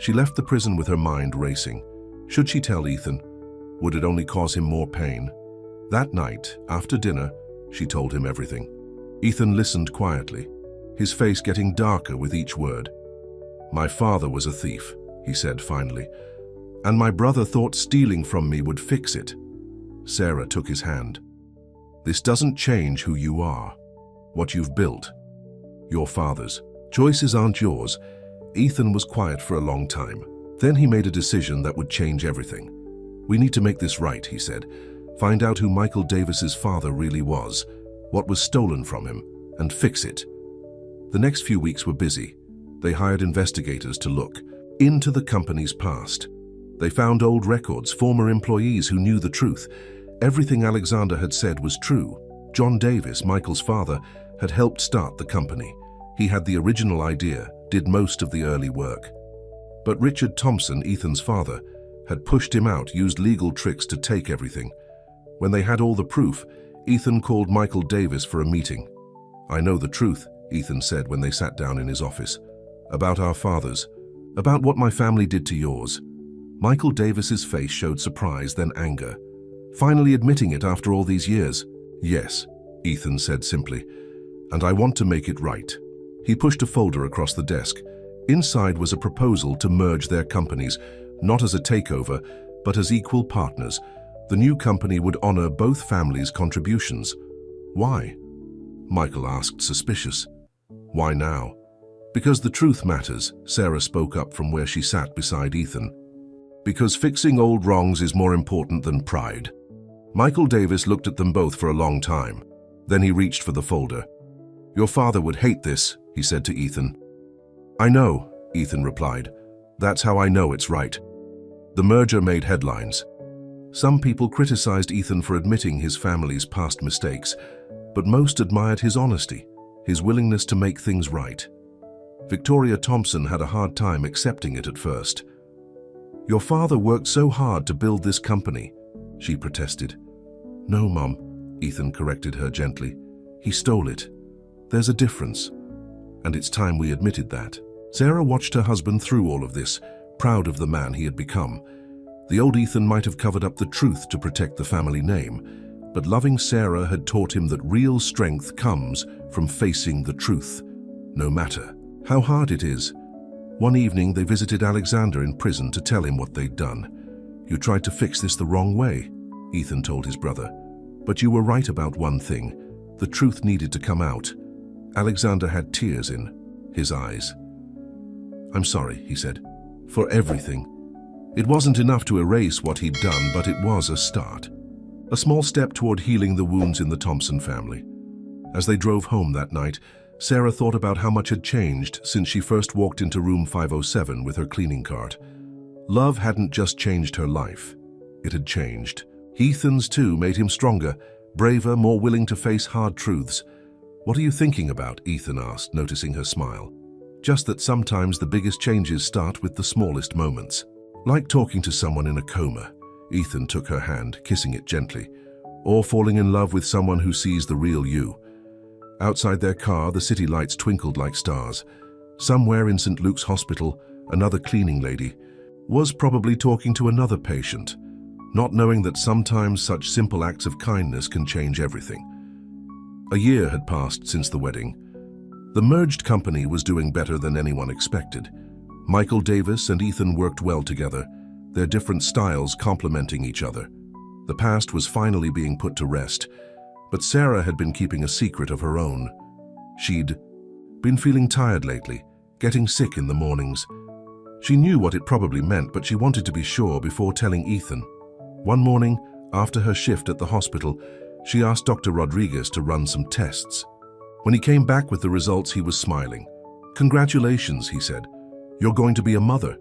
Speaker 1: She left the prison with her mind racing. Should she tell Ethan? Would it only cause him more pain? That night, after dinner, she told him everything. Ethan listened quietly, his face getting darker with each word. "My father was a thief," he said finally, "and my brother thought stealing from me would fix it." Sarah took his hand. "This doesn't change who you are, what you've built. Your father's. Choices aren't yours." Ethan was quiet for a long time. Then he made a decision that would change everything. "We need to make this right," he said. "Find out who Michael Davis's father really was, what was stolen from him, and fix it." The next few weeks were busy. They hired investigators to look into the company's past. They found old records, former employees who knew the truth. Everything Alexander had said was true. John Davis, Michael's father, had helped start the company. He had the original idea, did most of the early work. But Richard Thompson, Ethan's father, had pushed him out, used legal tricks to take everything. When they had all the proof, Ethan called Michael Davis for a meeting. "I know the truth," Ethan said when they sat down in his office, "about our fathers, About what my family did to yours. Michael Davis's face showed surprise, then anger. Finally admitting it after all these years. Yes, Ethan said simply, and I want to make it right. He pushed a folder across the desk. Inside was a proposal to merge their companies, not as a takeover, but as equal partners. The new company would honor both families' contributions. Why? Michael asked, suspicious. Why now? Because the truth matters, Sarah spoke up from where she sat beside Ethan. Because fixing old wrongs is more important than pride. Michael Davis looked at them both for a long time. Then he reached for the folder. Your father would hate this, he said to Ethan. I know, Ethan replied. That's how I know it's right. The merger made headlines. Some people criticized Ethan for admitting his family's past mistakes, but most admired his honesty, his willingness to make things right. Victoria Thompson had a hard time accepting it at first. Your father worked so hard to build this company, she protested. No, Mum, Ethan corrected her gently. He stole it. There's a difference. And it's time we admitted that. Sarah watched her husband through all of this, proud of the man he had become. The old Ethan might have covered up the truth to protect the family name, but loving Sarah had taught him that real strength comes from facing the truth, no matter how hard it is. One evening they visited Alexander in prison to tell him what they'd done. You tried to fix this the wrong way, Ethan told his brother. But you were right about one thing. The truth needed to come out. Alexander had tears in his eyes. I'm sorry, he said, for everything. It wasn't enough to erase what he'd done, but it was a start. A small step toward healing the wounds in the Thompson family. As they drove home that night, Sarah thought about how much had changed since she first walked into room 507 with her cleaning cart. Love hadn't just changed her life. It had changed. Ethan's too made him stronger, braver, more willing to face hard truths. What are you thinking about? Ethan asked, noticing her smile. Just that sometimes the biggest changes start with the smallest moments. Like talking to someone in a coma. Ethan took her hand, kissing it gently. Or falling in love with someone who sees the real you. Outside their car, the city lights twinkled like stars. Somewhere in St. Luke's Hospital, another cleaning lady was probably talking to another patient, not knowing that sometimes such simple acts of kindness can change everything. A year had passed since the wedding. The merged company was doing better than anyone expected. Michael Davis and Ethan worked well together, their different styles complementing each other. The past was finally being put to rest, but Sarah had been keeping a secret of her own. She'd been feeling tired lately, getting sick in the mornings. She knew what it probably meant, but she wanted to be sure before telling Ethan. One morning, after her shift at the hospital, she asked Dr. Rodriguez to run some tests. When he came back with the results, he was smiling. Congratulations, he said. You're going to be a mother.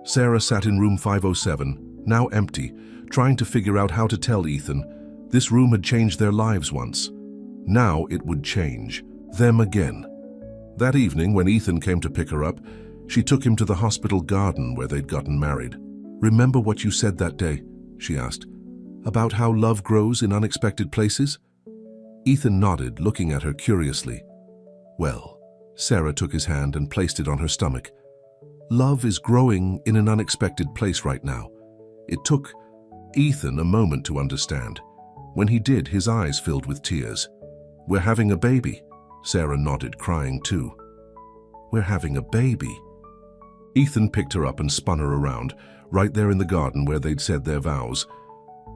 Speaker 1: Sarah sat in room 507, now empty, trying to figure out how to tell Ethan. This room had changed their lives once. Now it would change them again. That evening, when Ethan came to pick her up, she took him to the hospital garden where they'd gotten married. Remember what you said that day? She asked. About how love grows in unexpected places? Ethan nodded, looking at her curiously. Well, Sarah took his hand and placed it on her stomach. Love is growing in an unexpected place right now. It took Ethan a moment to understand. When he did, his eyes filled with tears. We're having a baby. Sarah nodded, crying too. We're having a baby. Ethan picked her up and spun her around, right there in the garden where they'd said their vows.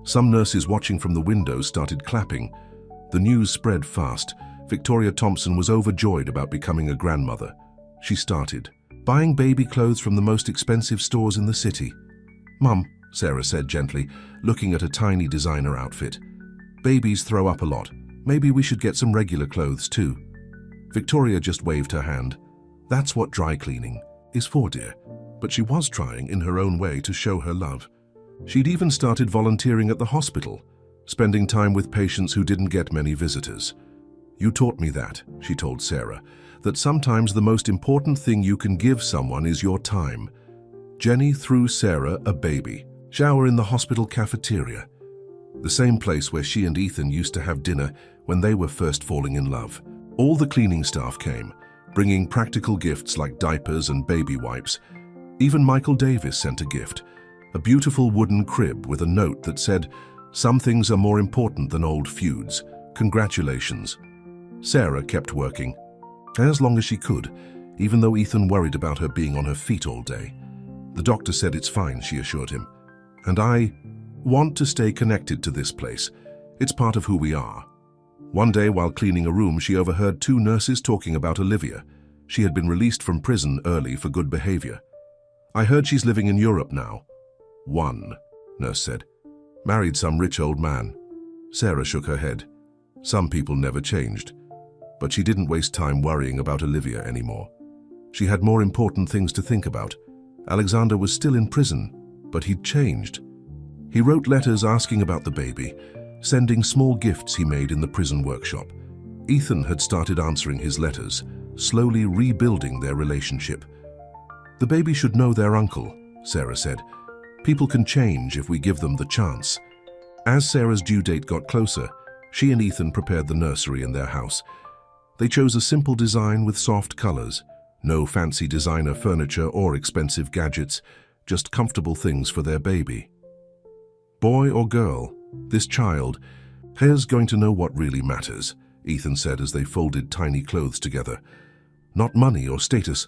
Speaker 1: Some nurses watching from the windows started clapping. The news spread fast. Victoria Thompson was overjoyed about becoming a grandmother. She started buying baby clothes from the most expensive stores in the city. Mum, Sarah said gently, looking at a tiny designer outfit. Babies throw up a lot. Maybe we should get some regular clothes too. Victoria just waved her hand. That's what dry cleaning is for, dear. But she was trying in her own way to show her love. She'd even started volunteering at the hospital, spending time with patients who didn't get many visitors. You taught me that, she told Sarah, that sometimes the most important thing you can give someone is your time. Jenny threw Sarah a baby shower in the hospital cafeteria, the same place where she and Ethan used to have dinner when they were first falling in love. All the cleaning staff came, bringing practical gifts like diapers and baby wipes. Even Michael Davis sent a gift, a beautiful wooden crib with a note that said, "Some things are more important than old feuds. Congratulations." Sarah kept working, as long as she could, even though Ethan worried about her being on her feet all day. The doctor said it's fine, she assured him. And I want to stay connected to this place. It's part of who we are. One day, while cleaning a room, she overheard two nurses talking about Olivia. She had been released from prison early for good behavior. "I heard she's living in Europe now." "One," nurse said. "Married some rich old man." Sarah shook her head. Some people never changed. But she didn't waste time worrying about Olivia anymore. She had more important things to think about. Alexander was still in prison, but he'd changed. He wrote letters asking about the baby, sending small gifts he made in the prison workshop. Ethan had started answering his letters, slowly rebuilding their relationship. "The baby should know their uncle," Sarah said. "People can change if we give them the chance." As Sarah's due date got closer, she and Ethan prepared the nursery in their house. They chose a simple design with soft colors, no fancy designer furniture or expensive gadgets, just comfortable things for their baby. "Boy or girl, this child is going to know what really matters," Ethan said as they folded tiny clothes together. "Not money or status,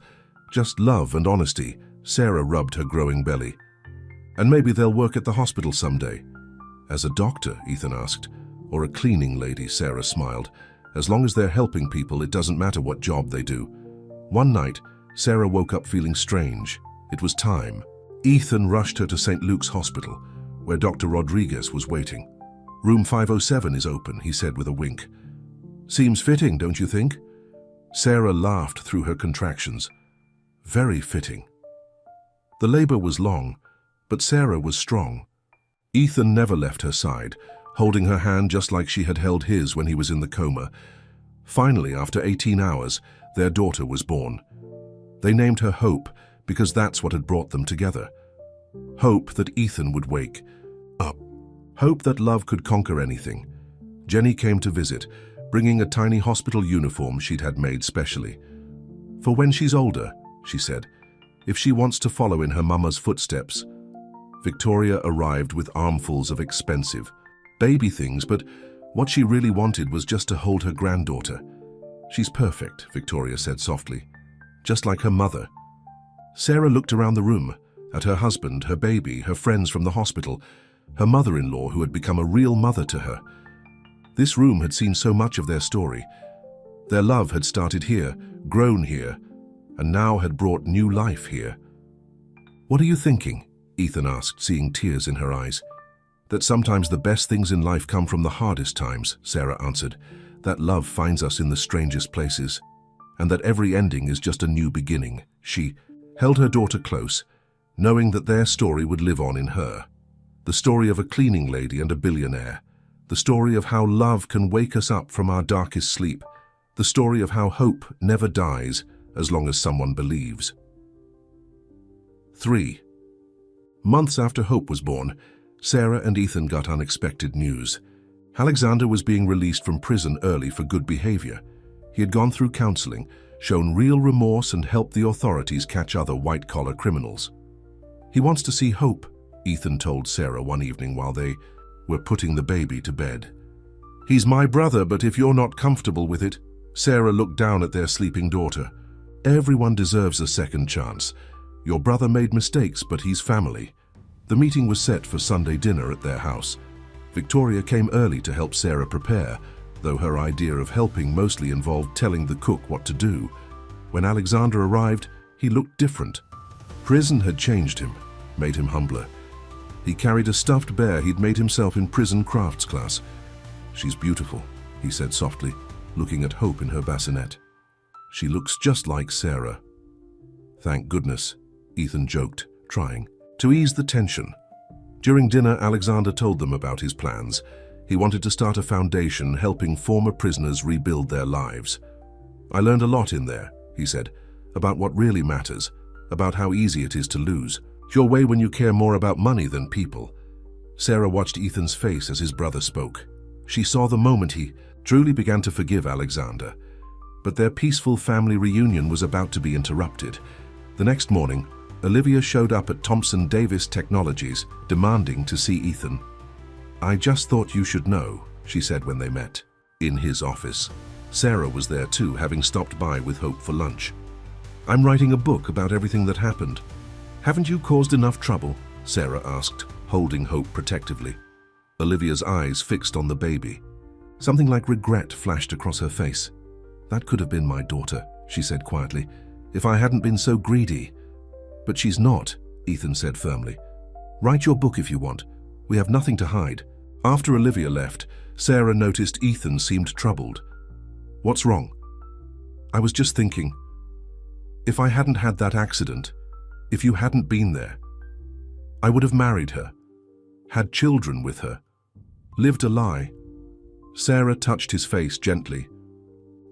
Speaker 1: just love and honesty." Sarah rubbed her growing belly. "And maybe they'll work at the hospital someday." "As a doctor?" Ethan asked. "Or a cleaning lady?" Sarah smiled. "As long as they're helping people, it doesn't matter what job they do." One night, Sarah woke up feeling strange. It was time. Ethan rushed her to St. Luke's Hospital, where Dr. Rodriguez was waiting. "Room 507 is open," he said with a wink. "Seems fitting, don't you think?" Sarah laughed through her contractions. "Very fitting." The labor was long, but Sarah was strong. Ethan never left her side, holding her hand just like she had held his when he was in the coma. Finally, after 18 hours, their daughter was born. They named her Hope because that's what had brought them together. Hope that Ethan would wake up. Hope that love could conquer anything. Jenny came to visit, bringing a tiny hospital uniform she'd had made specially. "For when she's older," she said, "if she wants to follow in her mama's footsteps." Victoria arrived with armfuls of expensive baby things, but what she really wanted was just to hold her granddaughter. "She's perfect," Victoria said softly, "just like her mother." Sarah looked around the room, at her husband, her baby, her friends from the hospital, her mother-in-law who had become a real mother to her. This room had seen so much of their story. Their love had started here, grown here, and now had brought new life here. "What are you thinking?" Ethan asked, seeing tears in her eyes. "That sometimes the best things in life come from the hardest times," Sarah answered. "That love finds us in the strangest places, and that every ending is just a new beginning." She held her daughter close, knowing that their story would live on in her. The story of a cleaning lady and a billionaire. The story of how love can wake us up from our darkest sleep. The story of how hope never dies as long as someone believes. 3. Months after Hope was born, Sarah and Ethan got unexpected news. Alexander was being released from prison early for good behavior. He had gone through counseling, shown real remorse, and helped the authorities catch other white-collar criminals. "He wants to see Hope," Ethan told Sarah one evening while they were putting the baby to bed. "He's my brother, but if you're not comfortable with it..." Sarah looked down at their sleeping daughter. "Everyone deserves a second chance. Your brother made mistakes, but he's family." The meeting was set for Sunday dinner at their house. Victoria came early to help Sarah prepare, though her idea of helping mostly involved telling the cook what to do. When Alexander arrived, he looked different. Prison had changed him, made him humbler. He carried a stuffed bear he'd made himself in prison crafts class. "She's beautiful," he said softly, looking at Hope in her bassinet. "She looks just like Sarah." "Thank goodness," Ethan joked, trying to ease the tension. During dinner, Alexander told them about his plans. He wanted to start a foundation helping former prisoners rebuild their lives. "I learned a lot in there," he said, "about what really matters, about how easy it is to lose. Your way when you care more about money than people." Sarah watched Ethan's face as his brother spoke. She saw the moment he truly began to forgive Alexander. But their peaceful family reunion was about to be interrupted. The next morning, Olivia showed up at Thompson Davis Technologies, demanding to see Ethan. "I just thought you should know," she said when they met. In his office, Sarah was there too, having stopped by with Hope for lunch. "I'm writing a book about everything that happened. Haven't you caused enough trouble?" Sarah asked, holding Hope protectively. Olivia's eyes fixed on the baby. Something like regret flashed across her face. "That could have been my daughter," she said quietly, "if I hadn't been so greedy." "But she's not," Ethan said firmly. "Write your book if you want. We have nothing to hide." After Olivia left, Sarah noticed Ethan seemed troubled. "What's wrong?" "I was just thinking, if I hadn't had that accident, if you hadn't been there, I would have married her, had children with her, lived a lie." Sarah touched his face gently.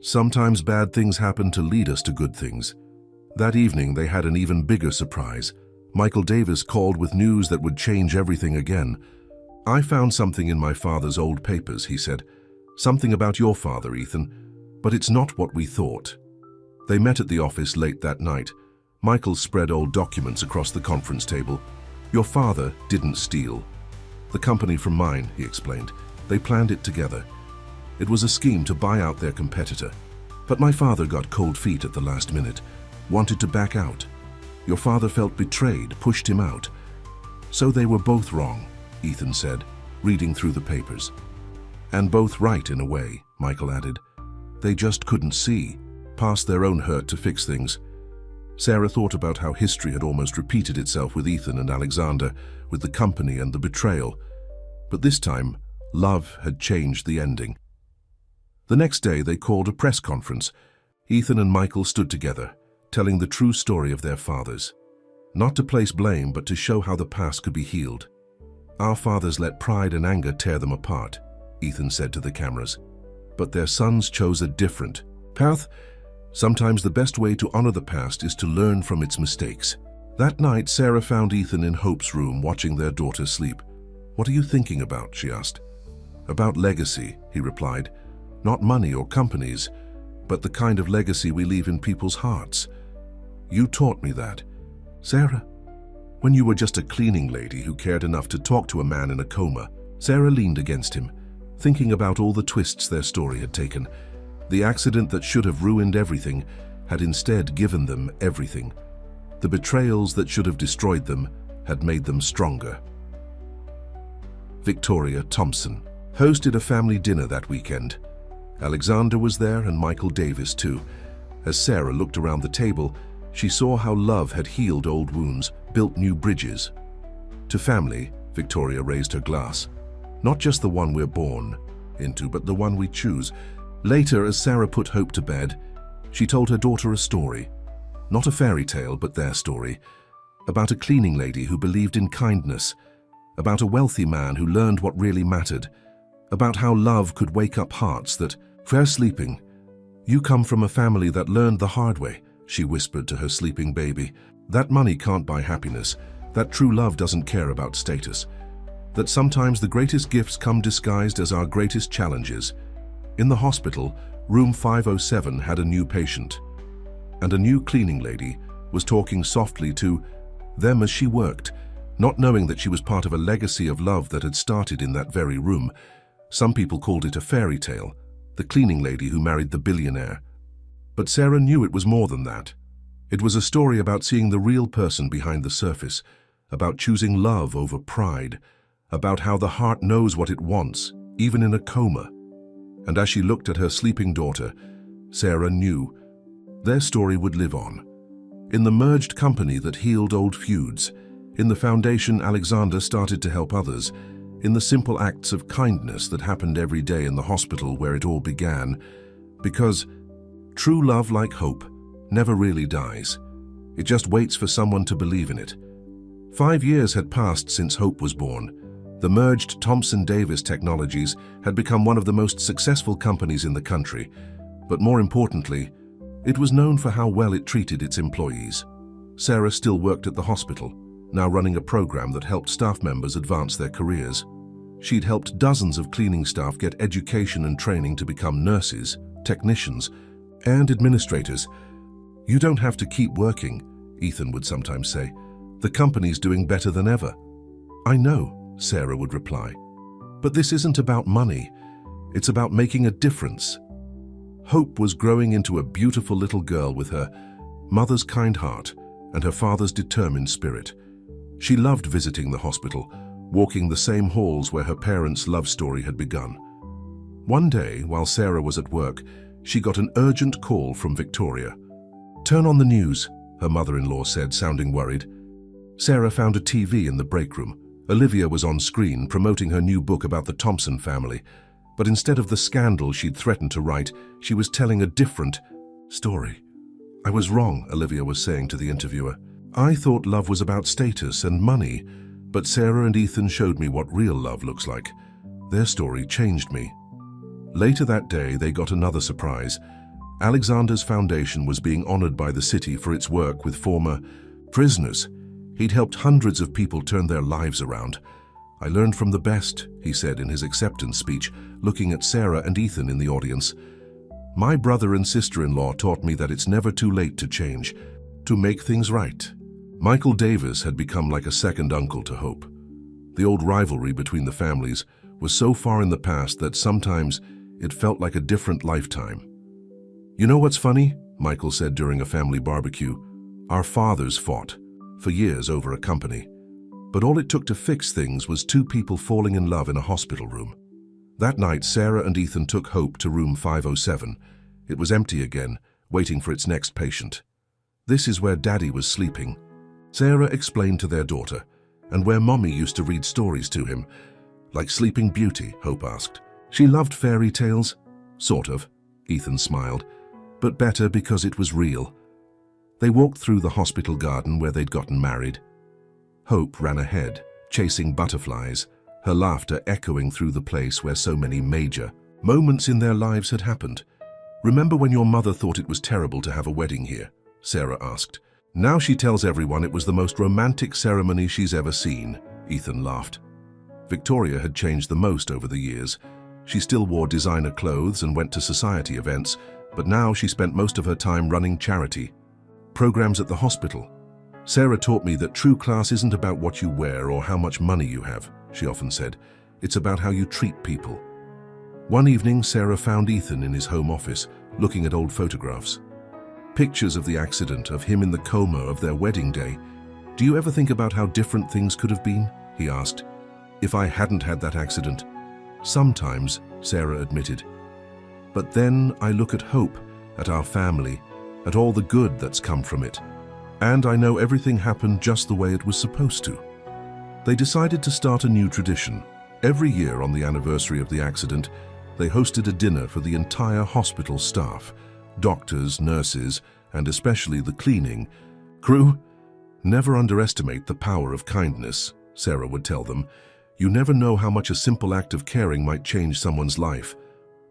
Speaker 1: "Sometimes bad things happen to lead us to good things." That evening they had an even bigger surprise. Michael Davis called with news that would change everything again. "I found something in my father's old papers," he said. "Something about your father, Ethan, but it's not what we thought." They met at the office late that night. Michael spread old documents across the conference table. "Your father didn't steal. The company from mine," he explained. "They planned it together. It was a scheme to buy out their competitor. But my father got cold feet at the last minute, wanted to back out. Your father felt betrayed, pushed him out. So they were both wrong," Ethan said, reading through the papers. "And both right in a way," Michael added. "They just couldn't see, past their own hurt to fix things." Sarah thought about how history had almost repeated itself with Ethan and Alexander, with the company and the betrayal. But this time, love had changed the ending. The next day, they called a press conference. Ethan and Michael stood together, telling the true story of their fathers. Not to place blame, but to show how the past could be healed. "Our fathers let pride and anger tear them apart," Ethan said to the cameras. "But their sons chose a different path. Sometimes the best way to honor the past is to learn from its mistakes." That night, Sarah found Ethan in Hope's room watching their daughter sleep. "What are you thinking about?" she asked. "About legacy," he replied. "Not money or companies, but the kind of legacy we leave in people's hearts. You taught me that, Sarah, when you were just a cleaning lady who cared enough to talk to a man in a coma." Sarah leaned against him, thinking about all the twists their story had taken. The accident that should have ruined everything had instead given them everything. The betrayals that should have destroyed them had made them stronger. Victoria Thompson hosted a family dinner that weekend. Alexander was there and Michael Davis too. As Sarah looked around the table, she saw how love had healed old wounds, built new bridges. To family, Victoria raised her glass. Not just the one we're born into, but the one we choose. Later, as Sarah put Hope to bed, she told her daughter a story. Not a fairy tale, but their story. About a cleaning lady who believed in kindness. About a wealthy man who learned what really mattered. About how love could wake up hearts that were sleeping. "You come from a family that learned the hard way," she whispered to her sleeping baby. "That money can't buy happiness. That true love doesn't care about status. That sometimes the greatest gifts come disguised as our greatest challenges." In the hospital, room 507 had a new patient. And a new cleaning lady was talking softly to them as she worked, not knowing that she was part of a legacy of love that had started in that very room. Some people called it a fairy tale, the cleaning lady who married the billionaire. But Sarah knew it was more than that. It was a story about seeing the real person behind the surface, about choosing love over pride, about how the heart knows what it wants, even in a coma. And as she looked at her sleeping daughter, Sarah knew their story would live on. In the merged company that healed old feuds, in the foundation Alexander started to help others, in the simple acts of kindness that happened every day in the hospital where it all began. Because true love, like hope, never really dies. It just waits for someone to believe in it. 5 years had passed since Hope was born. The merged Thompson Davis Technologies had become one of the most successful companies in the country, but more importantly, it was known for how well it treated its employees. Sarah still worked at the hospital, now running a program that helped staff members advance their careers. She'd helped dozens of cleaning staff get education and training to become nurses, technicians, and administrators. "You don't have to keep working. Ethan would sometimes say. "The company's doing better than ever." "I know," Sarah would reply. "But this isn't about money. It's about making a difference." Hope was growing into a beautiful little girl with her mother's kind heart and her father's determined spirit. She loved visiting the hospital, walking the same halls where her parents' love story had begun. One day, while Sarah was at work, she got an urgent call from Victoria. "Turn on the news," her mother-in-law said, sounding worried. Sarah found a TV in the break room. Olivia was on screen promoting her new book about the Thompson family, but instead of the scandal she'd threatened to write, she was telling a different story. "I was wrong," Olivia was saying to the interviewer. "I thought love was about status and money, but Sarah and Ethan showed me what real love looks like. Their story changed me." Later that day, they got another surprise. Alexander's foundation was being honored by the city for its work with former prisoners. He'd helped hundreds of people turn their lives around. "I learned from the best," he said in his acceptance speech, looking at Sarah and Ethan in the audience. "My brother and sister-in-law taught me that it's never too late to change, to make things right." Michael Davis had become like a second uncle to Hope. The old rivalry between the families was so far in the past that sometimes it felt like a different lifetime. "You know what's funny?" Michael said during a family barbecue. "Our fathers fought for years over a company, but all it took to fix things was two people falling in love in a hospital room." That night, Sarah and Ethan took Hope to room 507. It was empty again, waiting for its next patient. "This is where Daddy was sleeping," Sarah explained to their daughter, "and where Mommy used to read stories to him." "Like Sleeping Beauty?" Hope asked. "She loved fairy tales." "Sort of," Ethan smiled, "but better because it was real." They walked through the hospital garden where they'd gotten married. Hope ran ahead, chasing butterflies, her laughter echoing through the place where so many major moments in their lives had happened. "Remember when your mother thought it was terrible to have a wedding here?" Sarah asked. "Now she tells everyone it was the most romantic ceremony she's ever seen," Ethan laughed. Victoria had changed the most over the years. She still wore designer clothes and went to society events, but now she spent most of her time running charity programs at the hospital. "Sarah taught me that true class isn't about what you wear or how much money you have," she often said. "It's about how you treat people." One evening, Sarah found Ethan in his home office, looking at old photographs. Pictures of the accident, of him in the coma, of their wedding day. "Do you ever think about how different things could have been?" he asked. "If I hadn't had that accident." "Sometimes," Sarah admitted. "But then I look at Hope, at our family, at all the good that's come from it. And I know everything happened just the way it was supposed to." They decided to start a new tradition. Every year on the anniversary of the accident, they hosted a dinner for the entire hospital staff, doctors, nurses, and especially the cleaning crew. "Never underestimate the power of kindness," Sarah would tell them. "You never know how much a simple act of caring might change someone's life."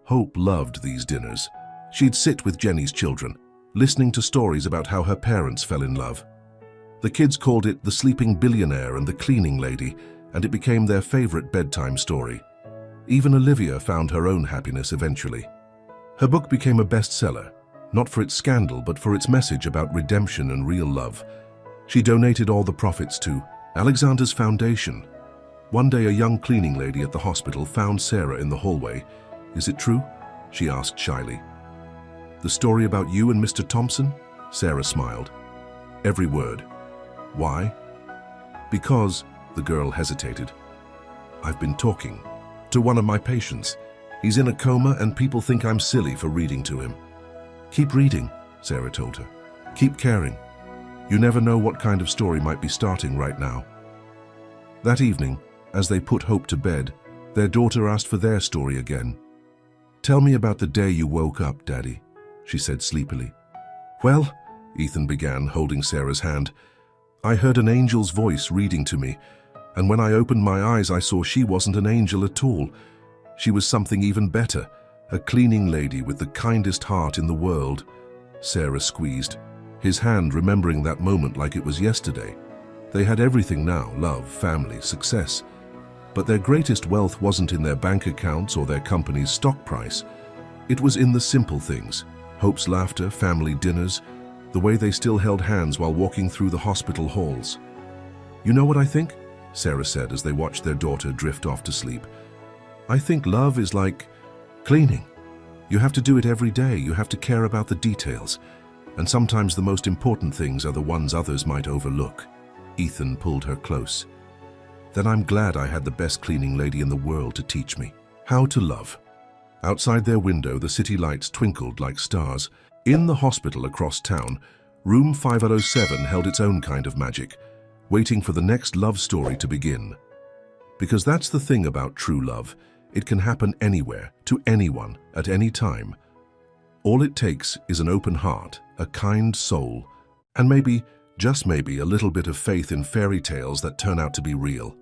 Speaker 1: Hope loved these dinners. She'd sit with Jenny's children, listening to stories about how her parents fell in love. The kids called it the Sleeping Billionaire and the Cleaning Lady, and it became their favorite bedtime story. Even Olivia found her own happiness eventually. Her book became a bestseller, not for its scandal, but for its message about redemption and real love. She donated all the profits to Alexander's foundation. One day, a young cleaning lady at the hospital found Sarah in the hallway. "Is it true?" she asked shyly. "The story about you and Mr. Thompson?" Sarah smiled. "Every word." "Why?" "Because," the girl hesitated, "I've been talking to one of my patients. He's in a coma and people think I'm silly for reading to him." "Keep reading," Sarah told her. "Keep caring. You never know what kind of story might be starting right now." That evening, as they put Hope to bed, their daughter asked for their story again. "Tell me about the day you woke up, Daddy," she said sleepily. "Well," Ethan began, holding Sarah's hand, "I heard an angel's voice reading to me, and when I opened my eyes I saw she wasn't an angel at all. She was something even better, a cleaning lady with the kindest heart in the world." Sarah squeezed his hand, remembering that moment like it was yesterday. They had everything now: love, family, success. But their greatest wealth wasn't in their bank accounts or their company's stock price. It was in the simple things: Hope's laughter, family dinners, The way they still held hands while walking through the hospital halls. "You know what I think?" Sarah said as they watched their daughter drift off to sleep. "I think love is like cleaning. You have to do it every day. You have to care about the details. And sometimes the most important things are the ones others might overlook." Ethan pulled her close. "Then I'm glad I had the best cleaning lady in the world to teach me how to love." Outside their window, the city lights twinkled like stars. In the hospital across town, room 507 held its own kind of magic, waiting for the next love story to begin. Because that's the thing about true love. It can happen anywhere, to anyone, at any time. All it takes is an open heart, a kind soul, and maybe, just maybe, a little bit of faith in fairy tales that turn out to be real.